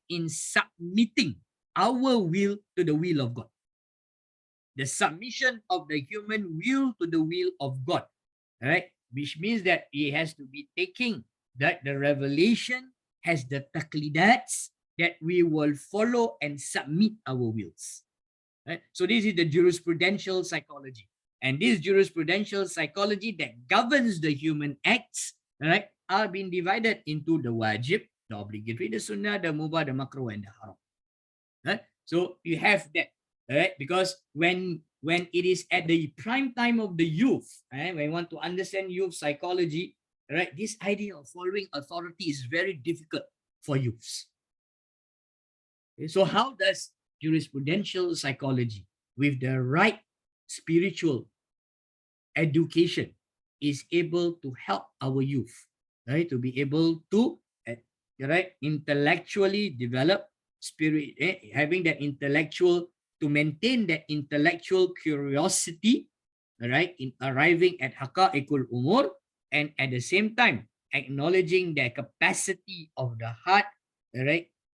in submitting our will to the will of God. The submission of the human will to the will of God, which means that he has to be taking that the revelation has the taqlidats that we will follow and submit our wills. So this is the jurisprudential psychology. And this jurisprudential psychology that governs the human acts, are being divided into the wajib, the obligatory, the sunnah, the mubah, the makruh, and the haram. So you have that, because when it is at the prime time of the youth, when we want to understand youth psychology, this idea of following authority is very difficult for youths. Okay, so how does jurisprudential psychology, with the right spiritual education, is able to help our youth, to be able to intellectually develop spirit, having that intellectual, to maintain that intellectual curiosity, in arriving at haqa'iqul umur, and at the same time acknowledging the capacity of the heart,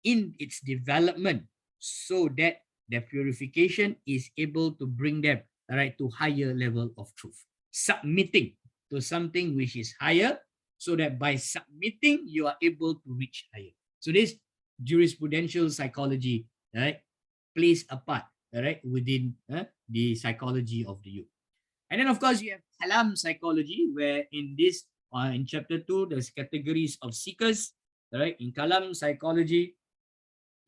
in its development, so that the purification is able to bring them to higher level of truth, submitting to something which is higher, so that by submitting you are able to reach higher. So this jurisprudential psychology plays a part within the psychology of the youth. And then of course you have kalam psychology, where in this in chapter 2 there's categories of seekers. In kalam psychology,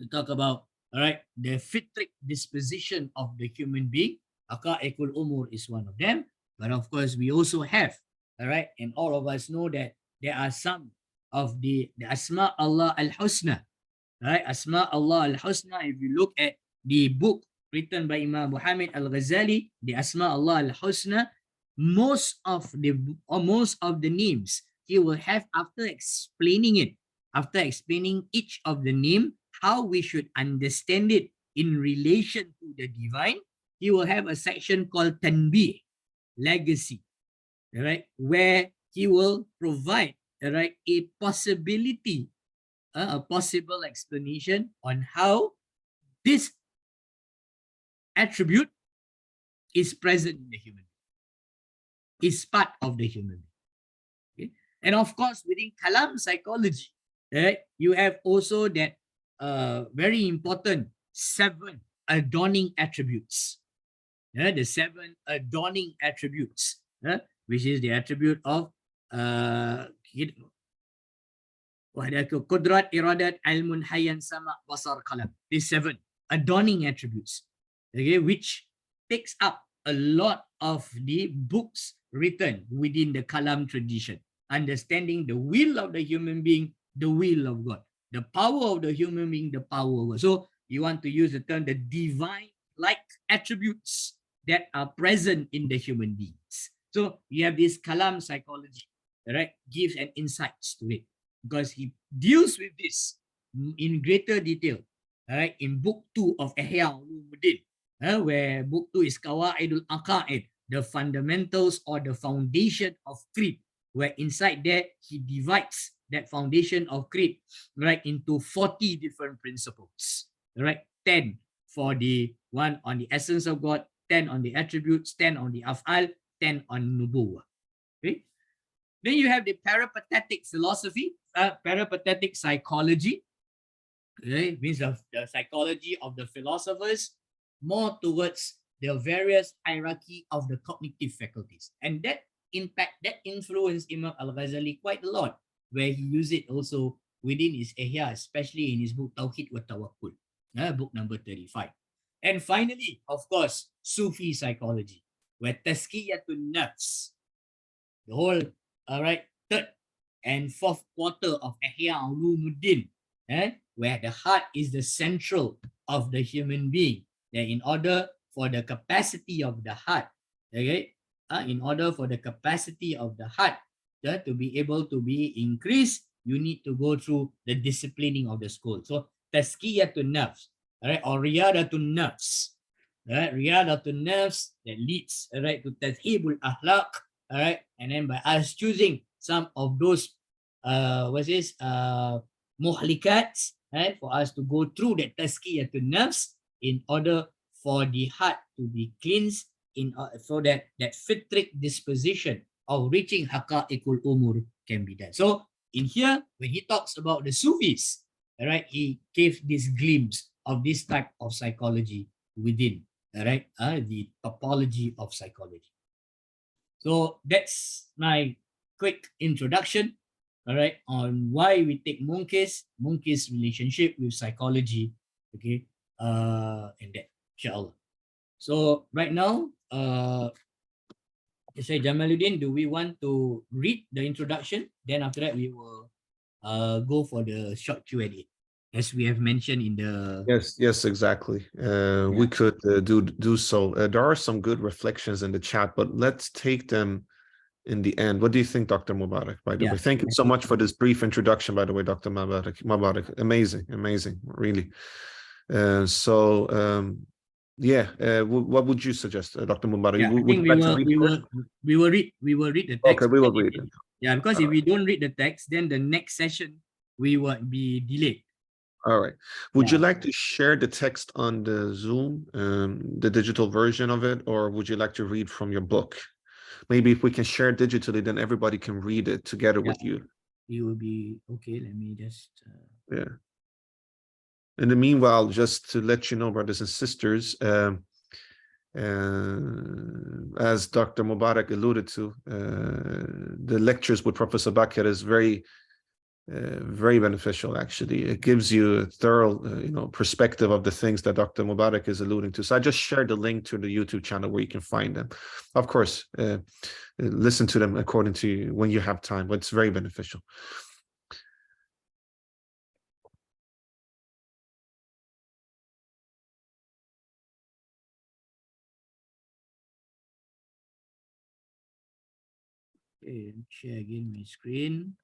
to talk about the fitric disposition of the human being. Haqa'iqul umur is one of them. But of course we also have, and all of us know that there are some of the Asma Allah al-Husna. Asma Allah al-Husna, if you look at the book written by Imam Muhammad al-Ghazali, the Asma Allah al-Husna, most of the names he will have, after explaining each of the name, how we should understand it in relation to the divine, he will have a section called Tanbih, legacy, where he will provide a possibility, a possible explanation on how this attribute is present in the human being, is part of the human being. Okay? And of course, within kalam psychology, you have also that very important 7 adorning attributes. The 7 adorning attributes, which is the attribute of Qudrat, Iradat, Ilmun, Hayyan, Sama, Basar, Qalam. These 7 adorning attributes, okay, which takes up a lot of the books written within the Kalam tradition. Understanding the will of the human being, the will of God. The power of the human being, the power of God. So you want to use the term the divine-like attributes that are present in the human beings. So you have this Kalam psychology, right? Gives an insights to it because he deals with this in greater detail, right? In book 2 of Ihya Ulum-ad-Deen, where book 2 is Qawaidul Aqaid, the fundamentals or the foundation of creed, where inside there he divides that foundation of creed, right, into 40 different principles, right? 10 for the one on the essence of God, 10 on the attributes, 10 on the af'al, 10 on nubuwwah. Okay. Then you have the peripatetic philosophy, peripatetic psychology. Okay, means the psychology of the philosophers, more towards the various hierarchy of the cognitive faculties, and that influenced Imam Al-Ghazali quite a lot, where he used it also within his Ihya, especially in his book Tawhid wa Tawakkul, book number 35. And finally, of course, Sufi psychology, where Tazkiyatun Nafs, the whole, third and fourth quarter of Ihya Ulum-ad-Deen, where the heart is the central of the human being. That in order for the capacity of the heart, okay, in order for the capacity of the heart to be able to be increased, you need to go through the disciplining of the school. So Tazkiyatun Nafs, or Riyadatun Nafs, Riyadatun Nafs that leads, to Tadhibul Ahlaq, and then by us choosing some of those, muhlikats, for us to go through that Tazkiyatun Nafs in order for the heart to be cleansed, so that fitric disposition of reaching haqa'iqul umur can be done. So in here, when he talks about the Sufis, he gave this glimpse of this type of psychology within, the topology of psychology. So that's my quick introduction, on why we take Munqidh's relationship with psychology, okay, and that, inshallah. So right now, Seyed Jamaluddin, do we want to read the introduction? Then after that, we will go for the short Q&A, as we have mentioned in the... Yes, exactly. We could do so. There are some good reflections in the chat, but let's take them in the end. What do you think, Dr. Mubarak, by the way? Thank you so much for this brief introduction, by the way, Dr. Mubarak. Amazing, really. What would you suggest, Dr. Mubarak? I think we will read the text. Okay, we will read it. Yeah, because if we don't read the text, then the next session we will be delayed. All right. Would you like to share the text on the Zoom, the digital version of it, or would you like to read from your book? Maybe if we can share digitally, then everybody can read it together with you. You will be okay. Let me just. In the meanwhile, just to let you know, brothers and sisters, as Dr. Mubarak alluded to, the lectures with Professor Bakar is very beneficial. Actually, it gives you a thorough, perspective of the things that Dr. Mubarak is alluding to. So I just shared the link to the YouTube channel where you can find them. Of course, listen to them according to you when you have time, but it's very beneficial. Okay, share again my screen.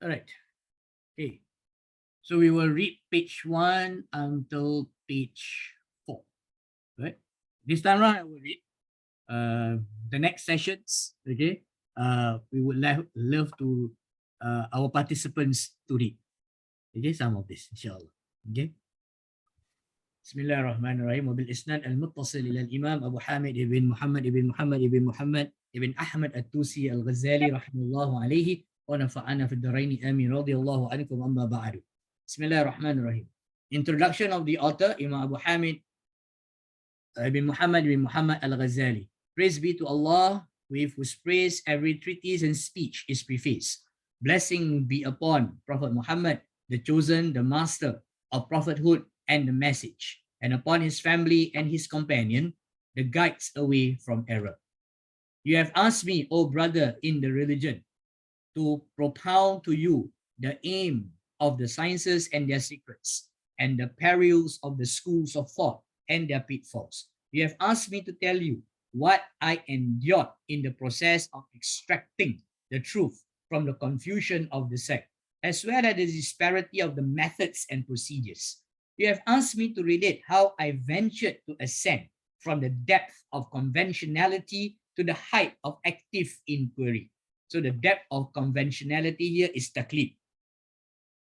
All right. Okay. So we will read page 1 until page 4. Right. This time around, I will read the next sessions. Okay. We would love to our participants to read. Okay, some of this, inshallah. Okay. Bismillahirrahmanirrahim. Wabil isnad al-muttasil ila al-Imam Abu Hamid ibn Muhammad ibn Muhammad ibn Muhammad ibn Ahmad At-Tusi Al-Ghazali rahimahullahu alayhi ونفعنا في الدارين آمين رضي الله عنكم أما بعد. بسم الله الرحمن الرحيم. Introduction of the author, Imam Abu Hamid bin Muhammad al-Ghazali. Praise be to Allah, with whose praise every treatise and speech is prefaced. Blessing be upon Prophet Muhammad, the chosen, the master of prophethood and the message, and upon his family and his companion, the guides away from error. You have asked me, O brother in the religion, to propound to you the aim of the sciences and their secrets, and the perils of the schools of thought and their pitfalls. You have asked me to tell you what I endured in the process of extracting the truth from the confusion of the sect, as well as the disparity of the methods and procedures. You have asked me to relate how I ventured to ascend from the depth of conventionality to the height of active inquiry. So the depth of conventionality here is taqlid.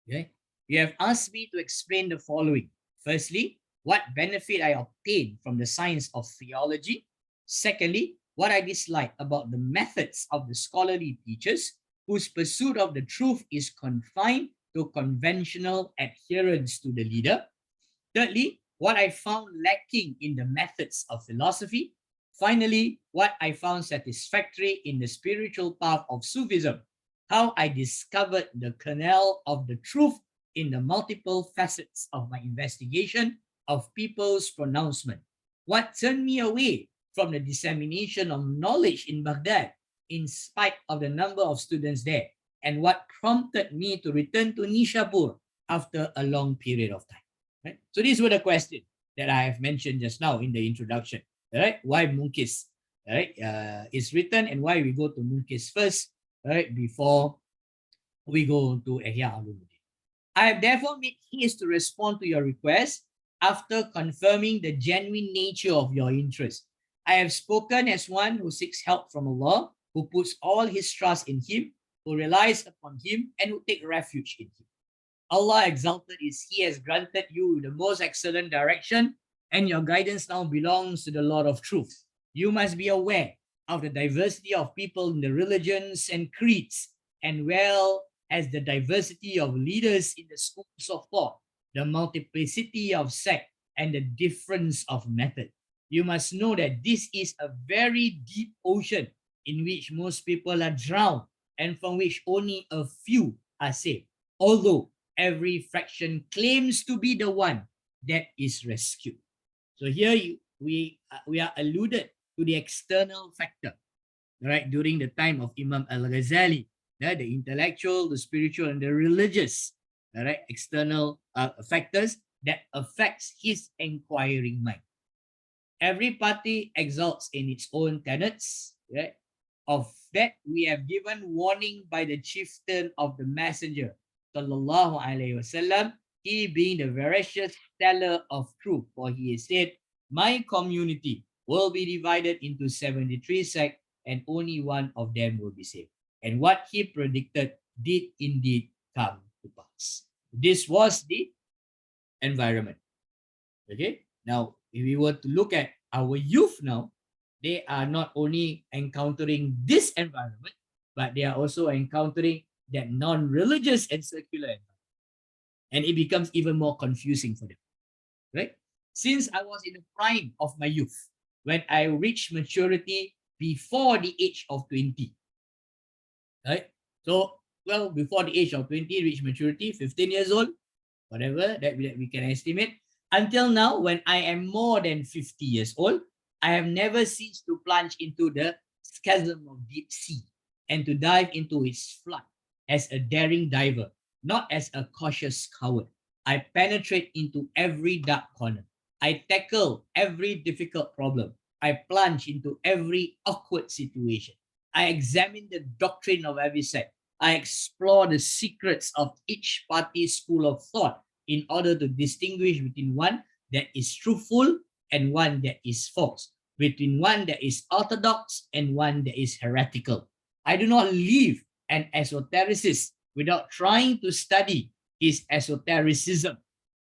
Okay? You have asked me to explain the following. Firstly, what benefit I obtained from the science of theology. Secondly, what I dislike about the methods of the scholarly teachers whose pursuit of the truth is confined to conventional adherence to the leader. Thirdly, what I found lacking in the methods of philosophy. Finally, what I found satisfactory in the spiritual path of Sufism, how I discovered the kernel of the truth in the multiple facets of my investigation of people's pronouncement. What turned me away from the dissemination of knowledge in Baghdad, in spite of the number of students there, and what prompted me to return to Nishapur after a long period of time. Right? So these were the questions that I have mentioned just now in the introduction. Right? Why Munqidh is written, and why we go to Munqidh first, right, before we go to Ihya Ulum-ad-Deen. I have therefore made haste to respond to your request after confirming the genuine nature of your interest. I have spoken as one who seeks help from Allah, who puts all his trust in him, who relies upon him, and who takes refuge in him. Allah exalted is He has granted you the most excellent direction, and your guidance now belongs to the Lord of truth. You must be aware of the diversity of people in the religions and creeds, and well as the diversity of leaders in the schools of thought, the multiplicity of sect, and the difference of method. You must know that this is a very deep ocean in which most people are drowned and from which only a few are saved, although every fraction claims to be the one that is rescued. So here we are alluded to the external factor, right? During the time of Imam Al-Ghazali, the intellectual, the spiritual, and the religious, right? External factors that affects his inquiring mind. Every party exalts in its own tenets, right? Of that we have given warning by the chieftain of the messenger, sallallahu alaihi wasallam, he being the veracious teller of truth, for he said, my community will be divided into 73 sects, and only one of them will be saved. And what he predicted did indeed come to pass. This was the environment. Okay, now if we were to look at our youth now, they are not only encountering this environment, but they are also encountering that non-religious and secular environment. And it becomes even more confusing for them, right? Since I was in the prime of my youth, when I reached maturity before the age of 20, right? So, well, before the age of 20, reach maturity, 15 years old, whatever that we can estimate. Until now, when I am more than 50 years old, I have never ceased to plunge into the chasm of deep sea and to dive into its flood as a daring diver, not as a cautious coward. I penetrate into every dark corner. I tackle every difficult problem. I plunge into every awkward situation. I examine the doctrine of every sect. I explore the secrets of each party's school of thought in order to distinguish between one that is truthful and one that is false, between one that is orthodox and one that is heretical. I do not live an esotericist without trying to study his esotericism,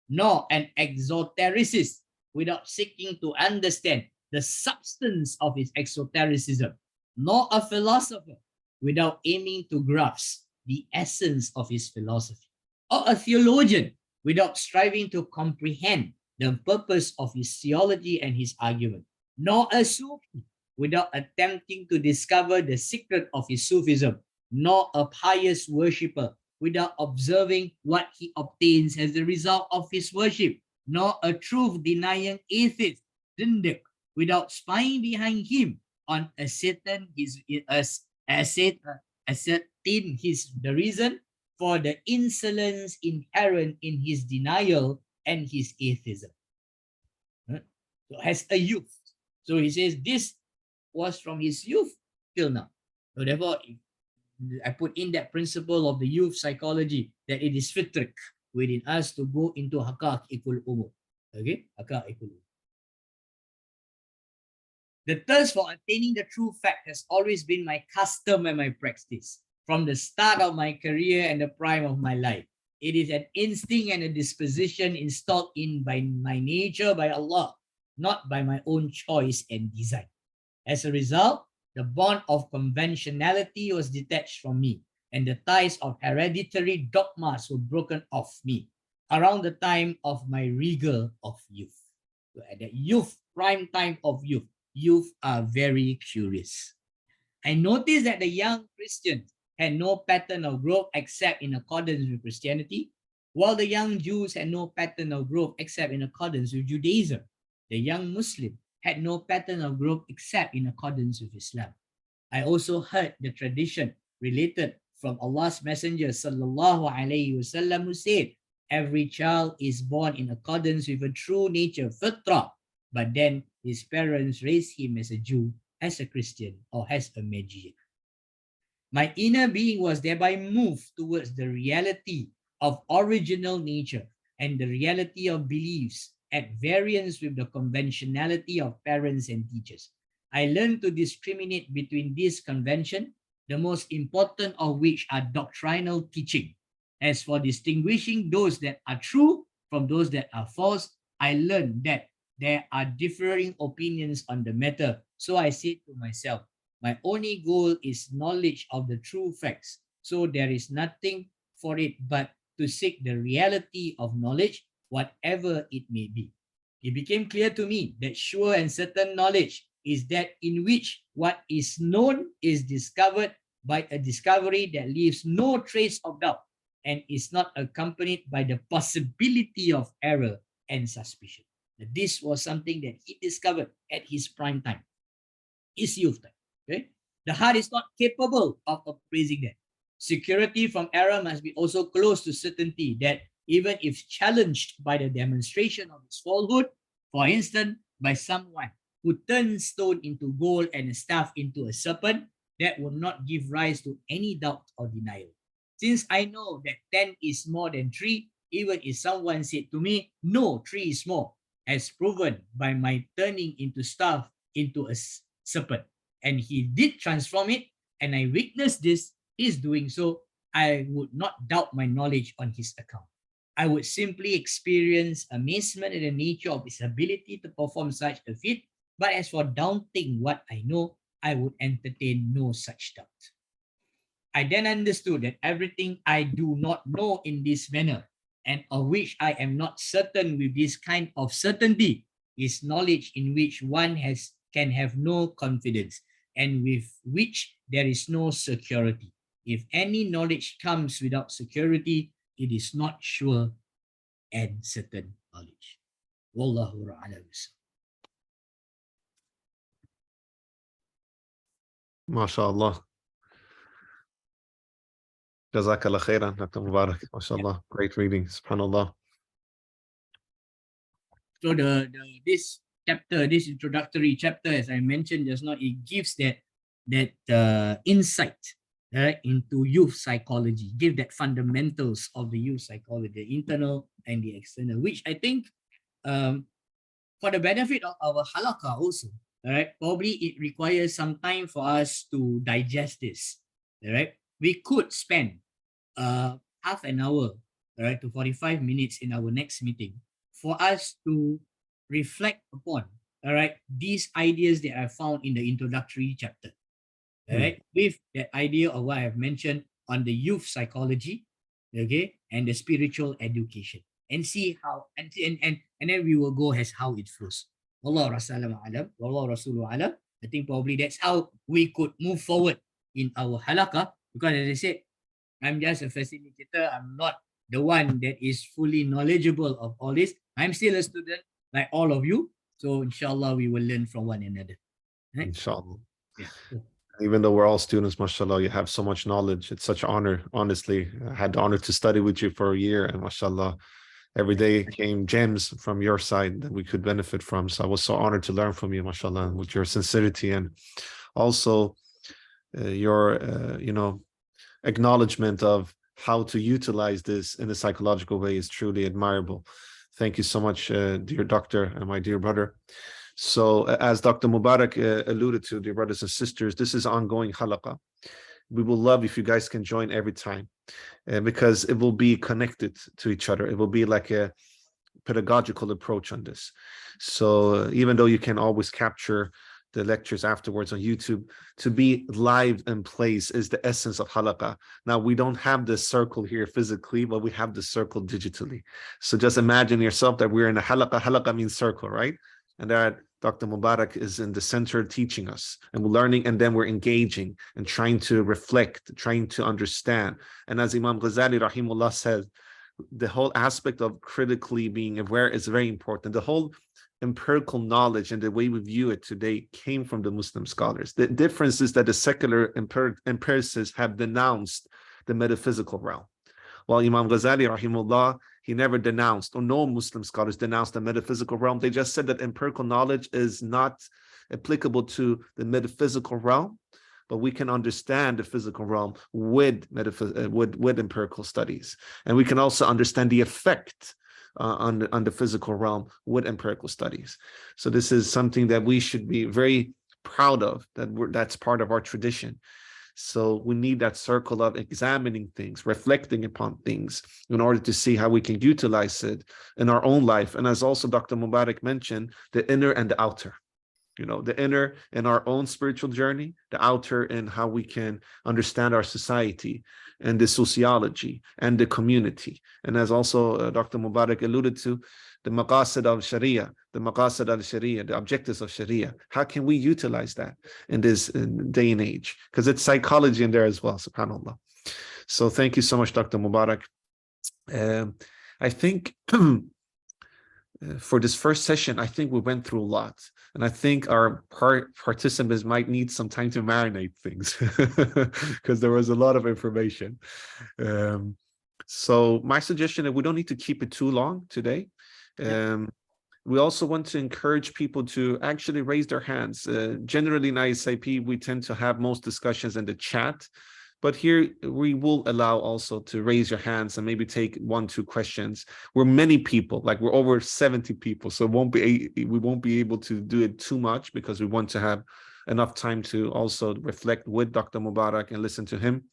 nor an exotericist without seeking to understand the substance of his exotericism, nor a philosopher without aiming to grasp the essence of his philosophy, or a theologian without striving to comprehend the purpose of his theology and his argument, nor a Sufi without attempting to discover the secret of his Sufism, nor a pious worshipper without observing what he obtains as the result of his worship, nor a truth-denying atheist, Zindiq, without spying behind him on ascertain the reason for the insolence inherent in his denial and his atheism. So as a youth. So he says this was from his youth till now. So therefore, I put in that principle of the youth psychology that it is fitrik within us to go into haqa'iqul umur. Okay? Haqa'iqul umur. The thirst for attaining the true fact has always been my custom and my practice from the start of my career and the prime of my life. It is an instinct and a disposition installed in by my nature by Allah, not by my own choice and design. As a result, the bond of conventionality was detached from me, and the ties of hereditary dogmas were broken off me around the time of my rigor of youth. So at the youth, prime time of youth are very curious. I noticed that the young Christians had no pattern of growth except in accordance with Christianity, while the young Jews had no pattern of growth except in accordance with Judaism. The young Muslim had no pattern of growth except in accordance with Islam. I also heard the tradition related from Allah's Messenger sallallahu alaihi wasallam who said, every child is born in accordance with a true nature, fitrah, but then his parents raise him as a Jew, as a Christian, or as a Magian. My inner being was thereby moved towards the reality of original nature and the reality of beliefs at variance with the conventionality of parents and teachers. I learned to discriminate between this convention, the most important of which are doctrinal teaching. As for distinguishing those that are true from those that are false, I learned that there are differing opinions on the matter. So I said to myself, my only goal is knowledge of the true facts. So there is nothing for it but to seek the reality of knowledge, whatever it may be. It became clear to me that sure and certain knowledge is that in which what is known is discovered by a discovery that leaves no trace of doubt and is not accompanied by the possibility of error and suspicion. This was something that he discovered at his prime time, his youth time. Okay? The heart is not capable of appraising that. Security from error must be also close to certainty that even if challenged by the demonstration of its falsehood, for instance, by someone who turns stone into gold and a staff into a serpent, that will not give rise to any doubt or denial. Since I know that 10 is more than 3, even if someone said to me, no, 3 is more, as proven by my turning into staff into a serpent. And he did transform it, and I witnessed this, his doing so, I would not doubt my knowledge on his account. I would simply experience amazement at the nature of his ability to perform such a feat, but as for doubting what I know, I would entertain no such doubt. I then understood that everything I do not know in this manner, and of which I am not certain with this kind of certainty, is knowledge in which one can have no confidence, and with which there is no security. If any knowledge comes without security, it is not sure and certain knowledge. Wallahu a'lam. MashaAllah. Jazakallah khairan, Dr. Mubarak. MashaAllah. Great reading. SubhanAllah. So this chapter, this introductory chapter, as I mentioned just now, it gives that insight into youth psychology, give that fundamentals of the youth psychology, the internal and the external, which I think for the benefit of our halaqa also, probably it requires some time for us to digest this. We could spend half an hour to 45 minutes in our next meeting for us to reflect upon these ideas that I found in the introductory chapter. With that idea of what I have mentioned, on the youth psychology, okay, and the spiritual education, and see how, and then we will go as how it flows. Wallahu Rasulullah alam, Wallahu Rasulullah alam. I think probably that's how we could move forward in our halaqah, because as I said, I'm just a facilitator. I'm not the one that is fully knowledgeable of all this. I'm still a student like all of you. So inshallah, we will learn from one another. Right? Inshallah. Yeah. Even though we're all students, mashallah, you have so much knowledge. It's such an honor. Honestly, I had the honor to study with you for a year, and mashallah, every day came gems from your side that we could benefit from. So I was so honored to learn from you, mashallah, with your sincerity, and also your, acknowledgement of how to utilize this in a psychological way is truly admirable. Thank you so much, dear doctor and my dear brother. So as Dr. Mubarak alluded to, dear brothers and sisters, this is ongoing halaqah. We will love if you guys can join every time, because it will be connected to each other. It will be like a pedagogical approach on this. So even though you can always capture the lectures afterwards on YouTube, to be live in place is the essence of halaqah. Now, we don't have the circle here physically, but we have the circle digitally. So just imagine yourself that we're in a halaqah. Halaqah means circle, right? And that Dr. Mubarak is in the center teaching us, and we're learning, and then we're engaging and trying to reflect, trying to understand. And as Imam Ghazali rahimullah says, the whole aspect of critically being aware is very important. The whole empirical knowledge and the way we view it today came from the Muslim scholars. The difference is that the secular empiricists have denounced the metaphysical realm, while Imam Ghazali rahimullah, he never denounced, or no Muslim scholars denounced the metaphysical realm. They just said that empirical knowledge is not applicable to the metaphysical realm, but we can understand the physical realm with empirical studies, and we can also understand the effect on the physical realm with empirical studies. So this is something that we should be very proud of, that's part of our tradition. So we need that circle of examining things, reflecting upon things in order to see how we can utilize it in our own life. And as also Dr. Mubarak mentioned, the inner and the outer. The inner in our own spiritual journey, the outer in how we can understand our society and the sociology and the community. And as also Dr. Mubarak alluded to, the maqasid of Sharia, the objectives of Sharia. How can we utilize that in this day and age? Because it's psychology in there as well, subhanAllah. So thank you so much, Dr. Mubarak. I think for this first session, I think we went through a lot. And I think our participants might need some time to marinate things because there was a lot of information. So my suggestion is we don't need to keep it too long today. We also want to encourage people to actually raise their hands. Generally in ISIP, we tend to have most discussions in the chat, but here we will allow also to raise your hands and maybe take 1-2 questions. We're many people, like we're over 70 people, so we won't be able to do it too much because we want to have enough time to also reflect with Dr. Mubarak and listen to him.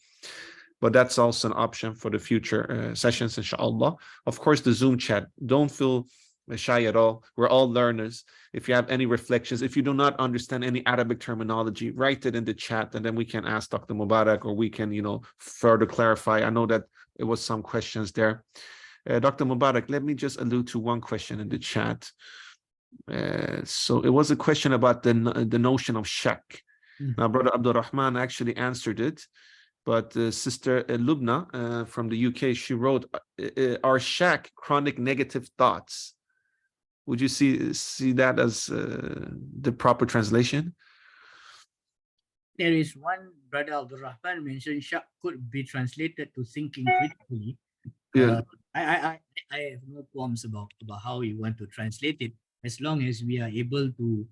But that's also an option for the future sessions, inshallah. Of course, the Zoom chat, don't feel shy at all. We're all learners. If you have any reflections, if you do not understand any Arabic terminology, write it in the chat, and then we can ask Dr. Mubarak, or we can, further clarify. I know that it was some questions there. Dr. Mubarak, let me just allude to one question in the chat. So it was a question about the notion of shak. Now, Brother Abdul Rahman actually answered it. But Sister Lubna from the UK, she wrote, "Are shak chronic negative thoughts?" Would you see that as the proper translation? There is one, Brother Abdul Rahman mentioned shak could be translated to thinking critically. Yeah. I have no qualms about how you want to translate it, as long as we are able to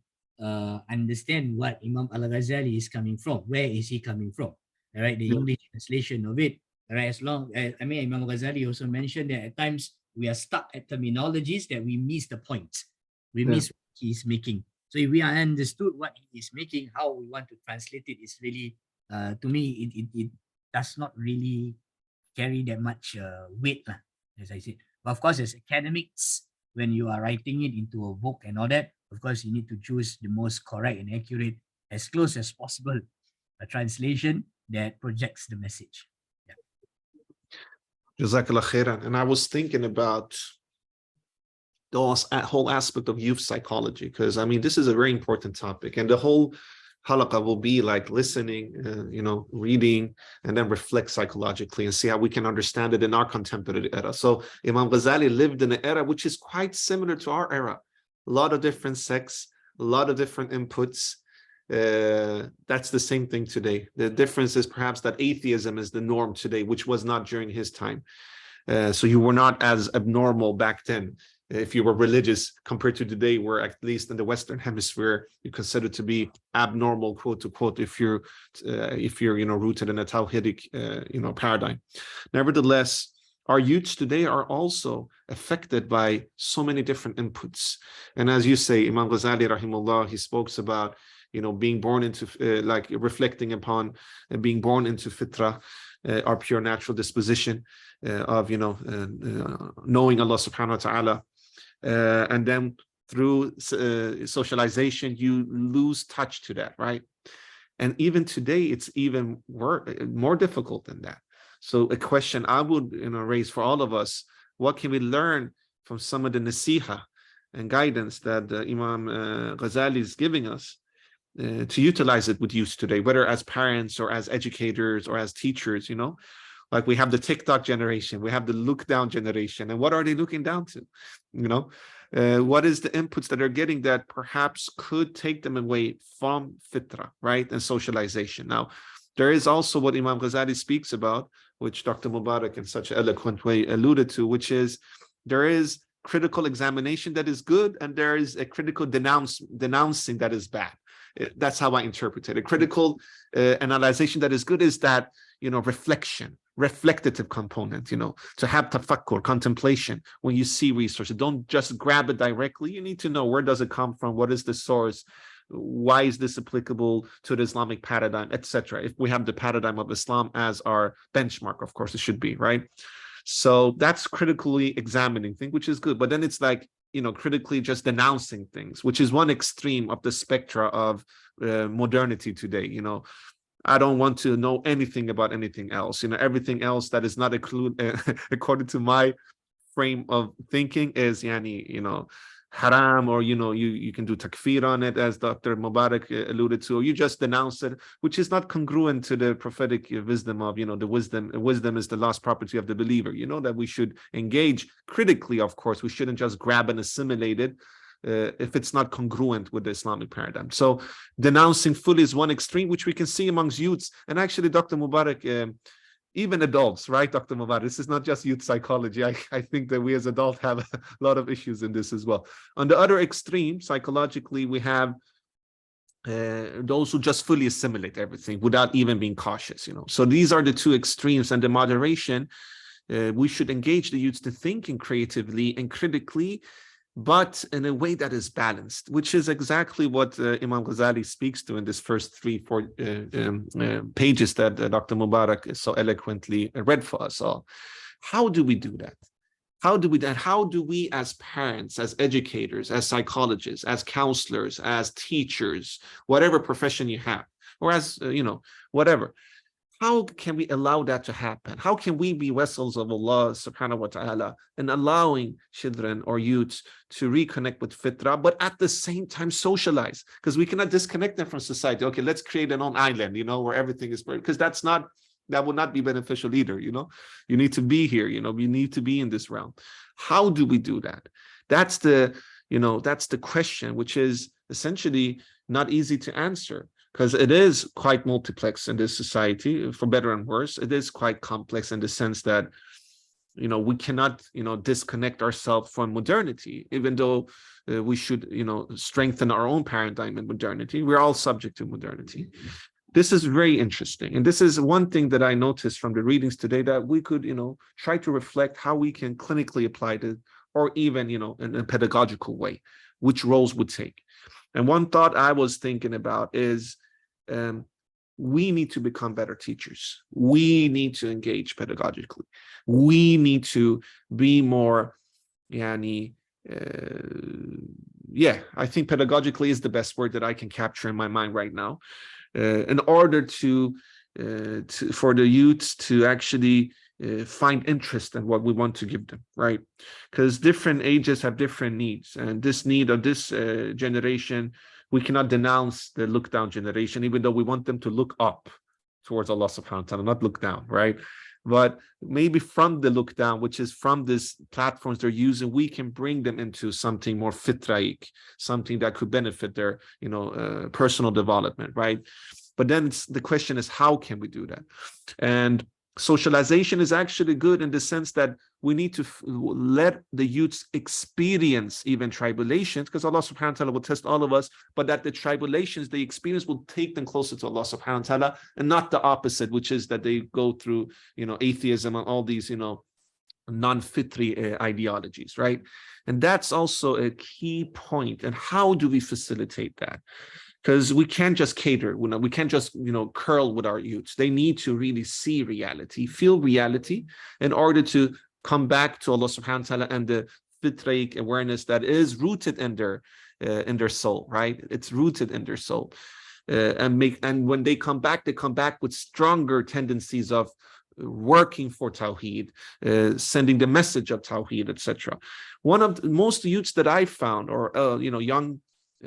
understand what Imam Al-Ghazali is coming from. Where is he coming from? All right, the English translation of it. All right, as long as, Imam Ghazali also mentioned that at times we are stuck at terminologies that we miss the point. We miss what he is making. So if we understood what he is making, how we want to translate it is really, to me, it does not really carry that much weight, as I said. But of course, as academics, when you are writing it into a book and all that, of course, you need to choose the most correct and accurate, as close as possible, a translation that projects the message. Yeah. Jazakallah khairan. And I was thinking about the whole aspect of youth psychology, because I mean, this is a very important topic, and the whole halaqa will be like listening, reading, and then reflect psychologically and see how we can understand it in our contemporary era. So Imam Ghazali lived in an era which is quite similar to our era. A lot of different sects, a lot of different inputs. That's the same thing today. The difference is perhaps that atheism is the norm today, which was not during his time. So you were not as abnormal back then if you were religious compared to today, where at least in the Western Hemisphere you consider to be abnormal, quote unquote, if you're rooted in a Tawhidic paradigm. Nevertheless, our youths today are also affected by so many different inputs. And as you say, Imam Ghazali rahimahullah, he spoke about being born into reflecting upon being born into fitra, our pure natural disposition of knowing Allah subhanahu wa ta'ala. And then through socialization, you lose touch to that, right? And even today, it's even more difficult than that. So a question I would raise for all of us: what can we learn from some of the nasiha and guidance that Imam Ghazali is giving us to utilize it with youth today, whether as parents or as educators or as teachers? Like we have the TikTok generation, we have the look down generation, and what are they looking down to? What is the inputs that they're getting that perhaps could take them away from fitra, right, and socialization? Now, there is also what Imam Ghazali speaks about, which Dr. Mubarak in such an eloquent way alluded to, which is there is critical examination that is good, and there is a critical denouncing that is bad. That's how I interpret it. A critical analyzation that is good is that reflection, reflective component, to have tafakkur, contemplation when you see resources. Don't just grab it directly. You need to know, where does it come from? What is the source? Why is this applicable to the Islamic paradigm, etc.? If we have the paradigm of Islam as our benchmark, of course it should be, right? So that's critically examining thing, which is good. But then it's like, critically just denouncing things, which is one extreme of the spectra of modernity today. I don't want to know anything about anything else. Everything else that is not according to my frame of thinking is haram, or you can do takfir on it, as Dr. Mubarak alluded to, or you just denounce it, which is not congruent to the prophetic wisdom of the wisdom is the lost property of the believer. That we should engage critically. Of course, we shouldn't just grab and assimilate it if it's not congruent with the Islamic paradigm. So denouncing fully is one extreme, which we can see amongst youths. And actually, Dr. Mubarak, even adults, right, Dr. Mubarak, this is not just youth psychology. I think that we as adults have a lot of issues in this as well. On the other extreme, psychologically, we have those who just fully assimilate everything without even being cautious. So these are the two extremes. And the moderation, we should engage the youths to thinking creatively and critically, but in a way that is balanced, which is exactly what Imam Ghazali speaks to in this first 3-4 pages that Dr. Mubarak so eloquently read for us all. How do we do that? How do we as parents, as educators, as psychologists, as counselors, as teachers, whatever profession you have, or as, whatever, how can we allow that to happen? How can we be vessels of Allah subhanahu wa ta'ala and allowing children or youths to reconnect with fitrah, but at the same time socialize? Because we cannot disconnect them from society. Okay, let's create an own island, where everything is perfect, because that would not be beneficial either. You need to be here, you need to be in this realm. How do we do that? That's the question, which is essentially not easy to answer, because it is quite multiplex in this society, for better and worse. It is quite complex in the sense that, we cannot, disconnect ourselves from modernity, even though we should, strengthen our own paradigm in modernity. We're all subject to modernity. This is very interesting. And this is one thing that I noticed from the readings today, that we could, try to reflect how we can clinically apply it, or even, in a pedagogical way, which roles would take. And one thought I was thinking about is we need to become better teachers. We need to engage pedagogically. We need to be more, I think pedagogically is the best word that I can capture in my mind right now, in order for the youths to actually find interest in what we want to give them, right? Because different ages have different needs, and this need of this generation, we cannot denounce the look down generation, even though we want them to look up towards Allah subhanahu wa ta'ala, not look down, right? But maybe from the look down, which is from these platforms they're using, we can bring them into something more fitraik, something that could benefit their, personal development, right? But then the question is, how can we do that? And socialization is actually good in the sense that we need to let the youths experience even tribulations, because Allah subhanahu wa ta'ala will test all of us, but that the tribulations they experience will take them closer to Allah subhanahu wa ta'ala, and not the opposite, which is that they go through, atheism and all these, non-fitri ideologies, right? And that's also a key point. And how do we facilitate that? Because we can't just cater, we can't just, curl with our youths. They need to really see reality, feel reality, in order to come back to Allah subhanahu wa ta'ala and the fitraic awareness that is rooted in their soul, right? It's rooted in their soul. And when they come back with stronger tendencies of working for Tawheed, sending the message of Tawheed, etc. One of the most youths that I found, or young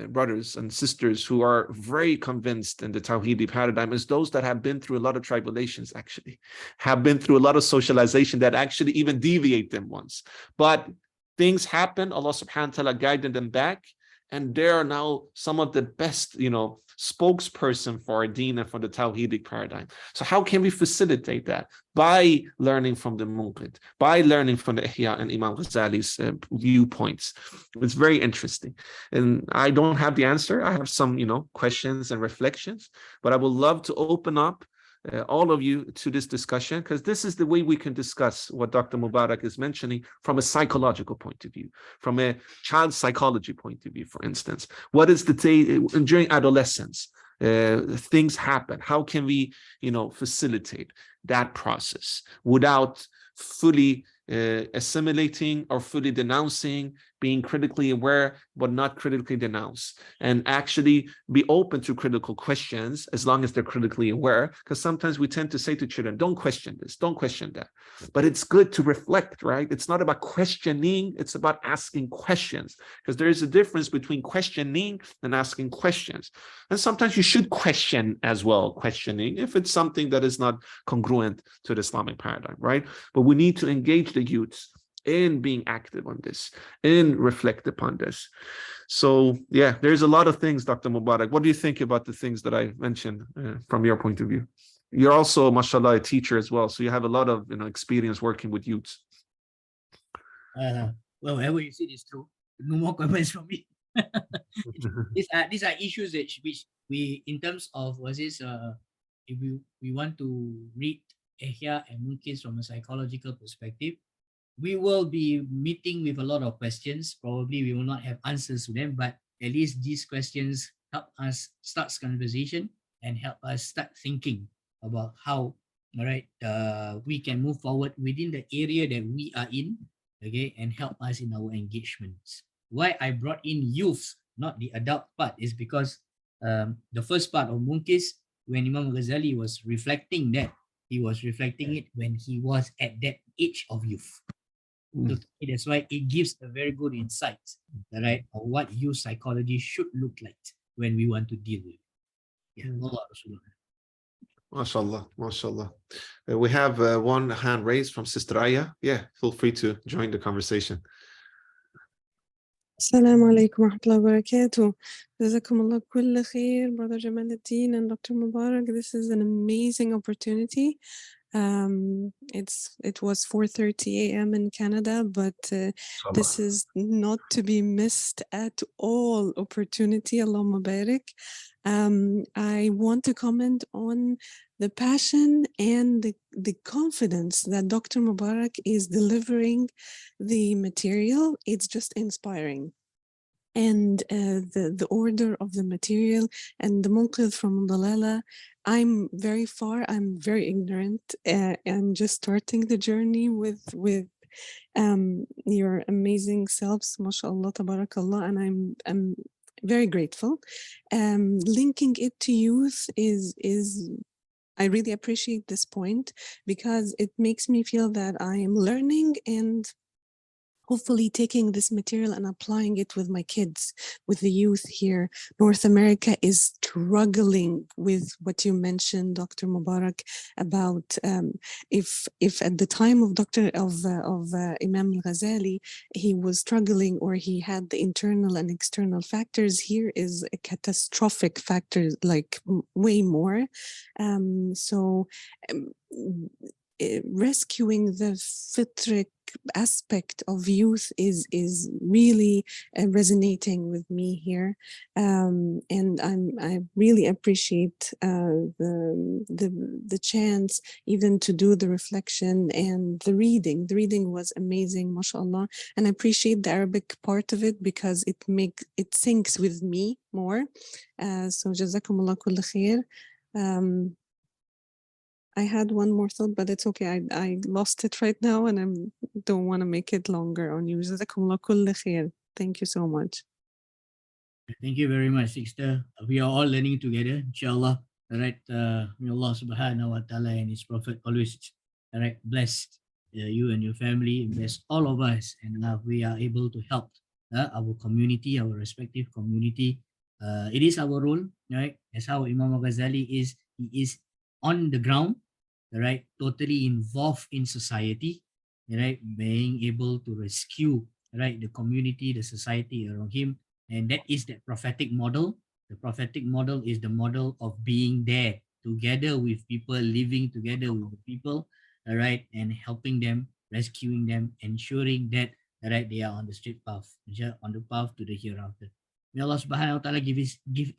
brothers and sisters who are very convinced in the Tawhidi paradigm, is those that have been through a lot of tribulations, actually, have been through a lot of socialization that actually even deviate them once. But things happen, Allah subhanahu wa ta'ala guided them back, and they are now some of the best, spokesperson for our deen and for the Tawhidic paradigm. So how can we facilitate that? By learning from the Munqidh, by learning from the Ihya and Imam Ghazali's viewpoints. It's very interesting. And I don't have the answer. I have some, questions and reflections, but I would love to open up all of you to this discussion, because this is the way we can discuss what Dr. Mubarak is mentioning from a psychological point of view, from a child psychology point of view, for instance. What is during adolescence, things happen. How can we, facilitate that process without fully assimilating or fully denouncing, being critically aware, but not critically denounce, and actually be open to critical questions as long as they're critically aware. Because sometimes we tend to say to children, don't question this, don't question that. But it's good to reflect, right? It's not about questioning, it's about asking questions, because there is a difference between questioning and asking questions. And sometimes you should question as well, questioning, if it's something that is not congruent to the Islamic paradigm, right? But we need to engage the youths in being active on this, in reflect upon this. So yeah, there's a lot of things, Dr. Mubarak. What do you think about the things that I mentioned from your point of view? You're also, mashallah, a teacher as well, so you have a lot of experience working with youths. Well, whatever you said is true. No more comments from me. These are issues that which we, in terms of if we want to read Ihya and Munqidh from a psychological perspective, we will be meeting with a lot of questions. Probably we will not have answers to them, but at least these questions help us start conversation and help us start thinking about how, we can move forward within the area that we are in, okay, and help us in our engagements. Why I brought in youth, not the adult part, is because the first part of Munqidh, when Imam Ghazali was reflecting that, he was reflecting it when he was at that age of youth. So that's why it gives a very good insight, right, of what youth psychology should look like when we want to deal with it. Yeah. MashaAllah, MashaAllah. We have one hand raised from Sister Aya. Yeah, feel free to join the conversation. Assalamu alaikum wa rahmatullahi wa barakatuh. Jazakumullah kull khair, Brother Jamaluddin and Dr. Mubarak. This is an amazing opportunity. It was 4:30 a.m. in Canada, but this is not to be missed at all opportunity. Allah Mubarak. I want to comment on the passion and the confidence that Dr. Mubarak is delivering the material. It's just inspiring. And the order of the material and the Munqidh from Al-Dalala, I'm very far, I'm very ignorant. I'm just starting the journey with your amazing selves, mashallah, tabarakallah, and I'm very grateful. Linking it to youth is I really appreciate this point because it makes me feel that I am learning and hopefully taking this material and applying it with my kids, with the youth here. North America is struggling with what you mentioned, Dr. Mubarak, about if at the time of Imam Ghazali, he was struggling or he had the internal and external factors, here is a catastrophic factor, like way more. Rescuing the fitric aspect of youth is really resonating with me here, and I really appreciate the chance even to do the reflection and the reading. The reading was amazing, mashallah, and I appreciate the Arabic part of it because it syncs with me more. So jazakumullah kull khair. I had one more thought, but it's okay. I lost it right now and I don't want to make it longer on you. Jazakumullah kull khair. Thank you so much. Thank you very much, sister. We are all learning together, inshallah. All right. May Allah subhanahu wa ta'ala and his prophet always bless you and your family, bless all of us, and we are able to help our community, our respective community. It is our role, right? As how Imam Ghazali is, he is on the ground, right, totally involved in society, right, being able to rescue, right, the community, the society around him, and that is the prophetic model. The prophetic model is the model of being there together with people, living together with the people, all right, and helping them, rescuing them, ensuring that, right, they are on the straight path, on the path to the hereafter. May Allah subhanahu wa ta'ala give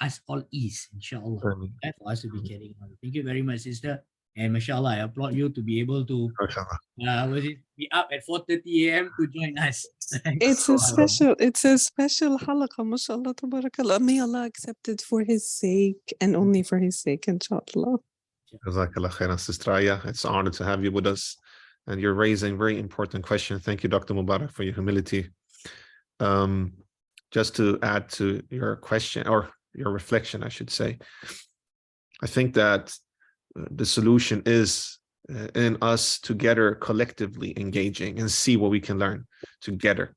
us all ease, inshallah, right, for us to be carrying on. Thank you very much, sister. And mashallah, I applaud you to be able to be up at 4:30 a.m. to join us. It's a special halaqa, mashallah, tabarakallah. May Allah accept it for his sake and only for his sake, inshallah. Jazakallah khairan, Sister Aya. It's an honor to have you with us. And you're raising very important question. Thank you, Dr. Mubarak, for your humility. Just to add to your question, or your reflection, I should say, I think that the solution is in us together, collectively engaging and see what we can learn together.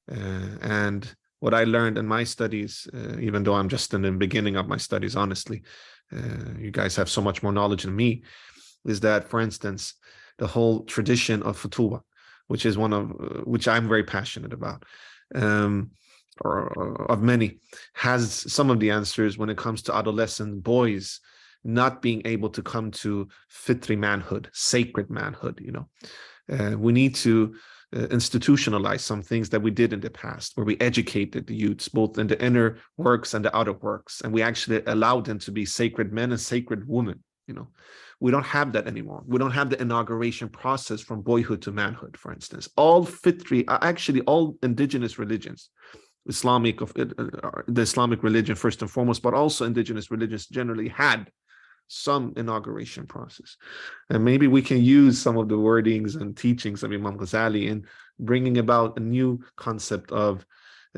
And what I learned in my studies, even though I'm just in the beginning of my studies, honestly, you guys have so much more knowledge than me, is that, for instance, the whole tradition of futuwa, which I'm very passionate about, or of many, has some of the answers when it comes to adolescent boys not being able to come to fitri manhood, sacred manhood. We need to institutionalize some things that we did in the past, where we educated the youths both in the inner works and the outer works, and we actually allowed them to be sacred men and sacred women. We don't have that anymore. We don't have the inauguration process from boyhood to manhood, for instance. All fitri, actually all indigenous religions, the Islamic religion first and foremost, but also indigenous religions generally had some inauguration process. And maybe we can use some of the wordings and teachings of Imam Ghazali in bringing about a new concept of,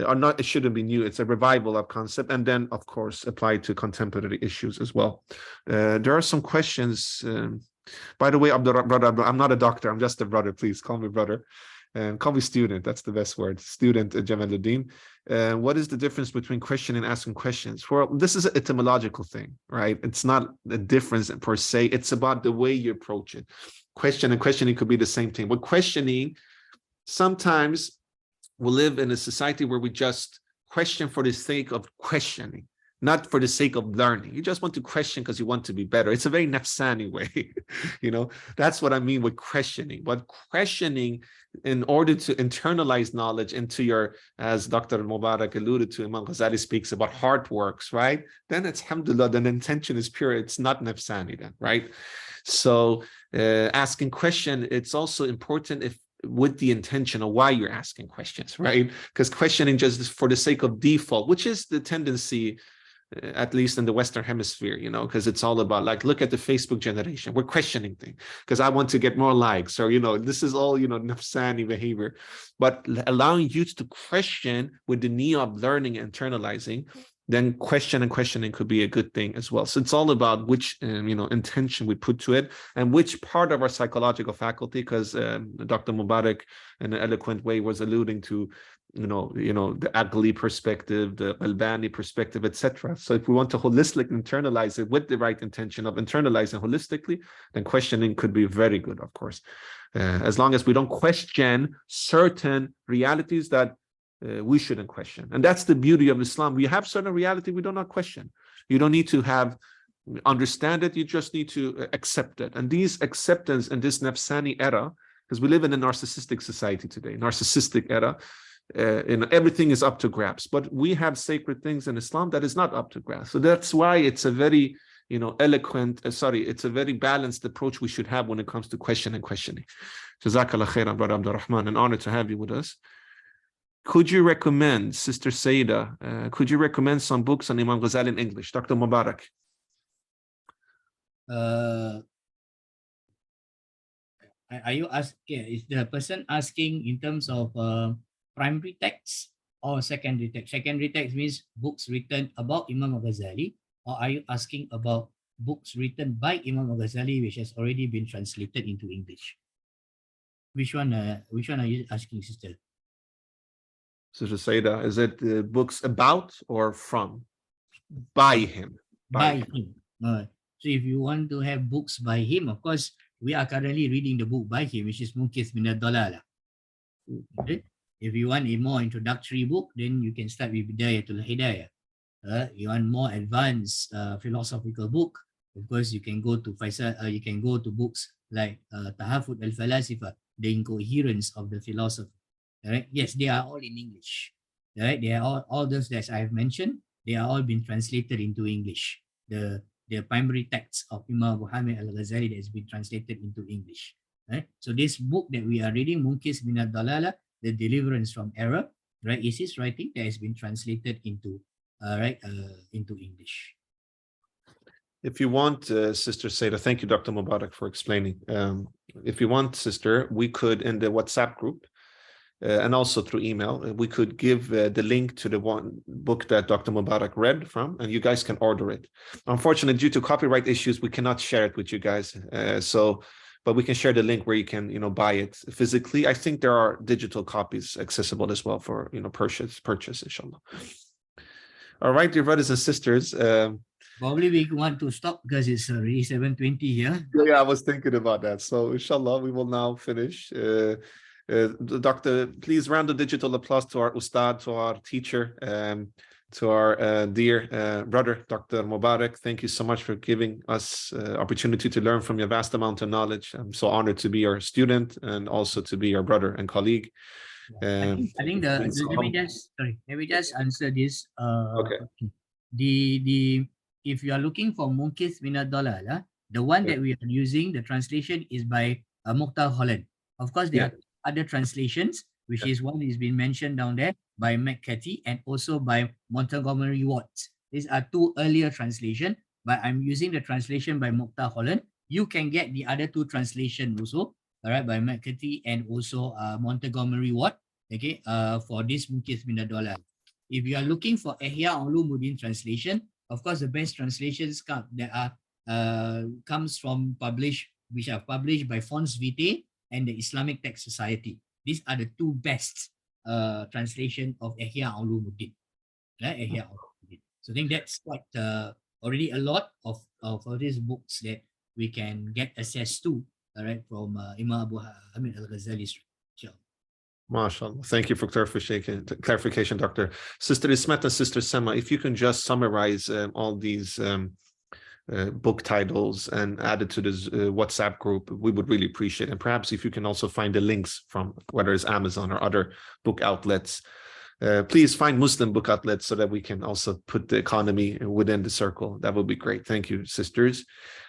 or not, it shouldn't be new, it's a revival of concept, and then of course apply to contemporary issues as well. There are some questions. By the way, brother, I'm not a doctor, I'm just a brother, please call me brother. And call me student, that's the best word, student Jamaluddin. What is the difference between questioning and asking questions? Well, this is an etymological thing, right? It's not a difference per se, it's about the way you approach it. Question and questioning could be the same thing. But questioning, sometimes we live in a society where we just question for the sake of questioning, not for the sake of learning. You just want to question because you want to be better. It's a very nafsani way, that's what I mean with questioning. But questioning in order to internalize knowledge into your, as Dr. Mubarak alluded to, Imam Ghazali speaks about heart works, right? Then it's alhamdulillah, then the intention is pure. It's not nafsani then, right? So asking question, it's also important if with the intention of why you're asking questions, right? Because questioning just for the sake of default, which is the tendency, at least in the Western hemisphere, because it's all about, like, look at the Facebook generation. We're questioning things because I want to get more likes, or, this is all, nafsani behavior. But allowing youth to question with the need of learning and internalizing, then questioning could be a good thing as well. So it's all about which intention we put to it and which part of our psychological faculty, because Dr. Mubarak in an eloquent way was alluding to the Aqli perspective, the Albani perspective, etc. So if we want to holistically internalize it with the right intention of internalizing holistically, then questioning could be very good, of course, as long as we don't question certain realities that we shouldn't question. And that's the beauty of Islam. We have certain reality we do not question. You don't need to understand it, you just need to accept it. And these acceptance in this nafsani era, because we live in a narcissistic society today, narcissistic era, everything is up to grabs. But we have sacred things in Islam that is not up to grabs. So that's why it's a very it's a very balanced approach we should have when it comes to questioning. Jazakallah khairan, Brother Abdul Rahman, an honor to have you with us. Could you recommend, Sister Saida, could you recommend some books on Imam Ghazali in English? Dr. Mubarak. Are you asking, is the person asking in terms of primary text or secondary text? Secondary text means books written about Imam Ghazali, or are you asking about books written by Imam Ghazali which has already been translated into English? Which one are you asking, Sister? Sister Saida, is it books about or from? By him. By him. So if you want to have books by him, of course, we are currently reading the book by him, which is Munqidh Ad-Dalala. Okay? If you want a more introductory book, then you can start with Bidayatul Hidayah. You want more advanced philosophical book, of course, you can go to you can go to books like Tahafut al-Falasifa, the incoherence of the philosophy. Right? Yes, they are all in English. Right? They are all those that I have mentioned. They are all been translated into English. The primary text of Imam Muhammad al-Ghazali that has been translated into English. Right? So this book that we are reading, Munqidh Ad-Dalala, the Deliverance from Error, right, is his writing that has been translated into into English. If you want, Sister Saida, thank you, Dr. Mubarak, for explaining. If you want, Sister, we could in the WhatsApp group. And also through email, we could give the link to the one book that Dr. Mubarak read from, and you guys can order it. Unfortunately, due to copyright issues, we cannot share it with you guys. But we can share the link where you can, buy it physically. I think there are digital copies accessible as well for, purchase, inshallah. All right, dear brothers and sisters. Probably we want to stop because it's already 7:20 here. Yeah, I was thinking about that. So, inshallah, we will now finish. Doctor, please round of digital applause to our Ustad, to our teacher, to our dear brother, Dr. Mubarak. Thank you so much for giving us opportunity to learn from your vast amount of knowledge. I'm so honored to be your student and also to be your brother and colleague. I think let me just answer this. Okay. If you are looking for Munqidh Ad-Dalala, the one that we are using, the translation is by Mukhtar Holland. Of course, there are other translations, which is one is being mentioned down there by McCarthy and also by Montgomery Watts. These are two earlier translations, but I'm using the translation by Mukhtar Holland. You can get the other two translations also, all right, by McCarthy and also Montgomery Watt, okay, for this Munqidh Ad-Dalala. If you are looking for Ihya Ulum-ad-Deen translation, of course, the best translations comes from which are published by Fons Vitae and the Islamic Text Society. These are the two best translation of Ihya Ulum-ad-Deen. Right? Ihya Ulum-ad-Deen. So I think that's quite already a lot of these books that we can get access to, all right, from Imam Abu Hamid al-Ghazali's. MashaAllah. Thank you for clarification, Doctor. Sister Ismet and Sister Sema, if you can just summarize all these book titles and add it to this WhatsApp group, we would really appreciate it. And perhaps if you can also find the links from whether it's Amazon or other book outlets, please find Muslim book outlets so that we can also put the economy within the circle. That would be great. Thank you, sisters.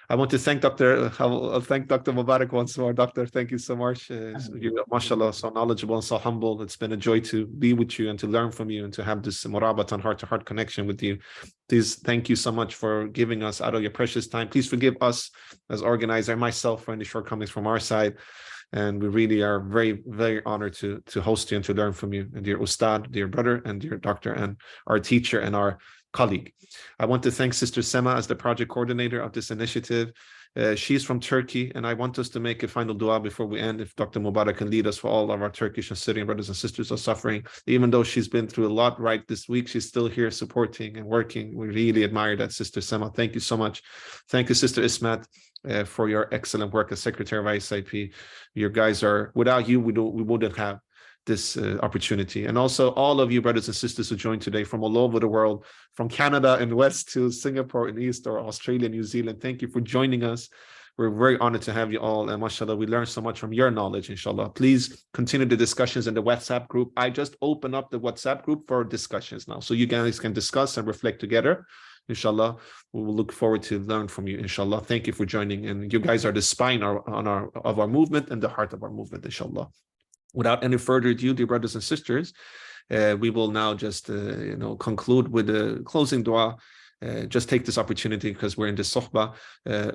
I want to thank I'll thank Dr. Mubarak once more. Doctor, thank you so much. You're, mashallah, so knowledgeable and so humble. It's been a joy to be with you and to learn from you and to have this murabat and heart-to-heart connection with you. Please, thank you so much for giving us out of your precious time. Please forgive us as organizer, myself, for any shortcomings from our side. And we really are very, very honored to host you and to learn from you, and dear Ustad, dear brother, and dear doctor, and our teacher and our colleague. I want to thank Sister Sema as the project coordinator of this initiative. She's from Turkey, and I want us to make a final dua before we end, if Dr. Mubarak can lead us, for all of our Turkish and Syrian brothers and sisters who are suffering. Even though she's been through a lot right this week, she's still here supporting and working. We really admire that, Sister Sema. Thank you so much. Thank you, Sister Ismat, for your excellent work as Secretary of ISIP. Your guys are, without you, we wouldn't have this opportunity. And also all of you brothers and sisters who joined today from all over the world, from Canada and west to Singapore and east, or Australia, New Zealand. Thank you for joining us. We're very honored to have you all, and mashallah, we learned so much from your knowledge, inshallah. Please continue the discussions in the WhatsApp group. I just opened up the WhatsApp group for discussions now, so you guys can discuss and reflect together. Inshallah, we will look forward to learn from you, inshallah. Thank you for joining, and you guys are the spine of our movement and the heart of our movement, inshallah. Without any further ado, dear brothers and sisters, we will now just conclude with a closing dua. Just take this opportunity, because we're in this sohbah.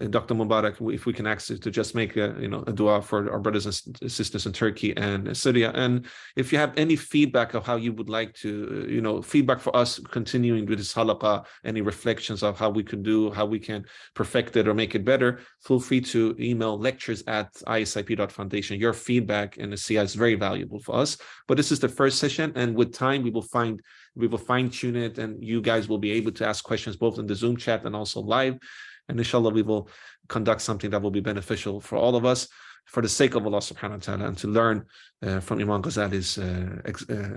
Dr. Mubarak, if we can ask you to just make a dua for our brothers and sisters in Turkey and Syria. And if you have any feedback of how you would like to, feedback for us continuing with this halaqah, any reflections of how we can do, how we can perfect it or make it better, feel free to email lectures@isip.foundation. Your feedback and the CI is very valuable for us. But this is the first session, and with time we will fine tune it, and you guys will be able to ask questions both in the Zoom chat and also live. And inshallah, we will conduct something that will be beneficial for all of us, for the sake of Allah subhanahu wa ta'ala, and to learn from Imam Ghazali's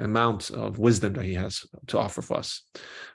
amount of wisdom that he has to offer for us.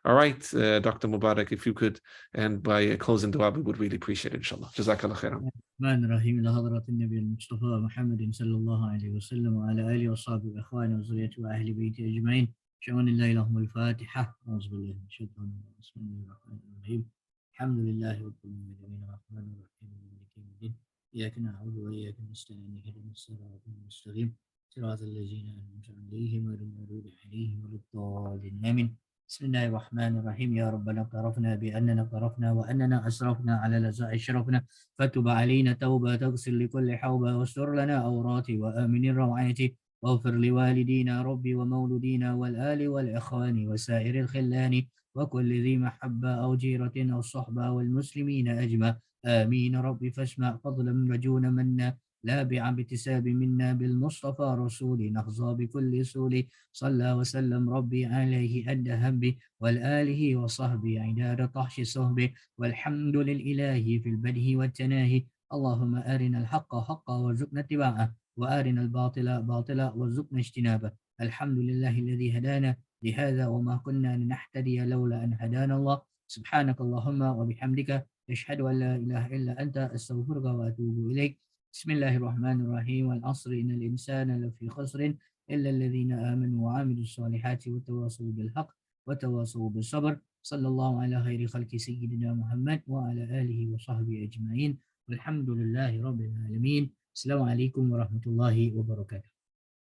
All right, Dr. Mubarak, if you could end by a closing dua, we would really appreciate it, inshallah. Jazakallah khairan. الرحمن الرحيم إلى حضرة النبي المصطفى محمد صلى الله عليه وسلم وعلى آله وصحبه وإخوانه وذريته وأهل بيته أجمعين. شأن الله لهم الفاتحة. أعوذ بالله من الشيطان الرجيم. بسم الله الرحمن الرحيم. الحمد لله رب العالمين الرحمن الرحيم مالك يوم الدين. إياك نعبد وإياك نستعين اهدنا الصراط المستقيم صراط الذين أنعمت عليهم غير المغضوب عليهم ولا الضالين آمين. بسم الله الرحمن الرحيم. يا ربنا اعترفنا بأننا اقترفنا وأننا أسرفنا على لزاء شرفنا، فتب علينا توبة تغسل لكل حوبة، واستر لنا أوراتي وآمن روعاتي، واغفر لوالدينا ربي ومولودينا والآل والإخوان وسائر الخلان وكل ذي محبة أو جيرة أو صحبة والمسلمين أجمع. آمين ربي فاسمع فضلا رجونا منا، لا باعتساب منا بالمصطفى رسولي، نحظى بكل سولي. صلى وسلم ربي عليه أد هبي، والآله وصحبه عداد طحش صهبه، والحمد للإله في البدء والتناهي. اللهم أرنا الحق حقا وارزقنا اتباعه، وأرنا الباطل باطلا وارزقنا اجتنابه. الحمد لله الذي هدانا لهذا وما كنا لنهتدي لولا أن هدانا الله. سبحانك اللهم وبحمدك أشهد أن لا إله إلا أنت أستغفرك وأتوب إليك. بسم الله الرحمن الرحيم. والعصر إن الإنسان لفي خسر إلا الذين آمنوا وعملوا الصالحات وتواصوا بالحق وتواصوا بالصبر. صلى الله على خير خلق سيدنا محمد وعلى آله وصحبه أجمعين، والحمد لله رب العالمين. السلام عليكم ورحمة الله وبركاته.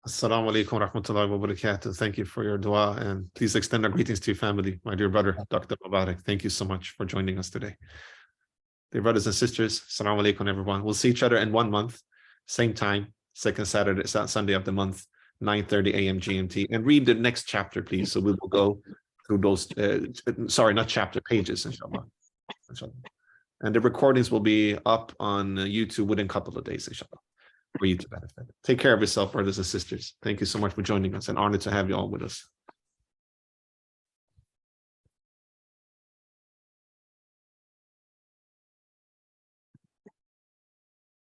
Assalamu alaikum wa rahmatullahi wa barakatuh. Thank you for your dua, and please extend our greetings to your family, my dear brother, Dr. Mubarak. Thank you so much for joining us today. Dear brothers and sisters, assalamu alaikum everyone. We'll see each other in 1 month, same time, second Sunday of the month, 9:30 a.m. GMT. And read the next chapter, please. So we will go through those, not chapter, pages, inshallah. And the recordings will be up on YouTube within a couple of days, inshallah, for you to benefit. Take care of yourself, brothers and sisters. Thank you so much for joining us, and honored to have you all with us.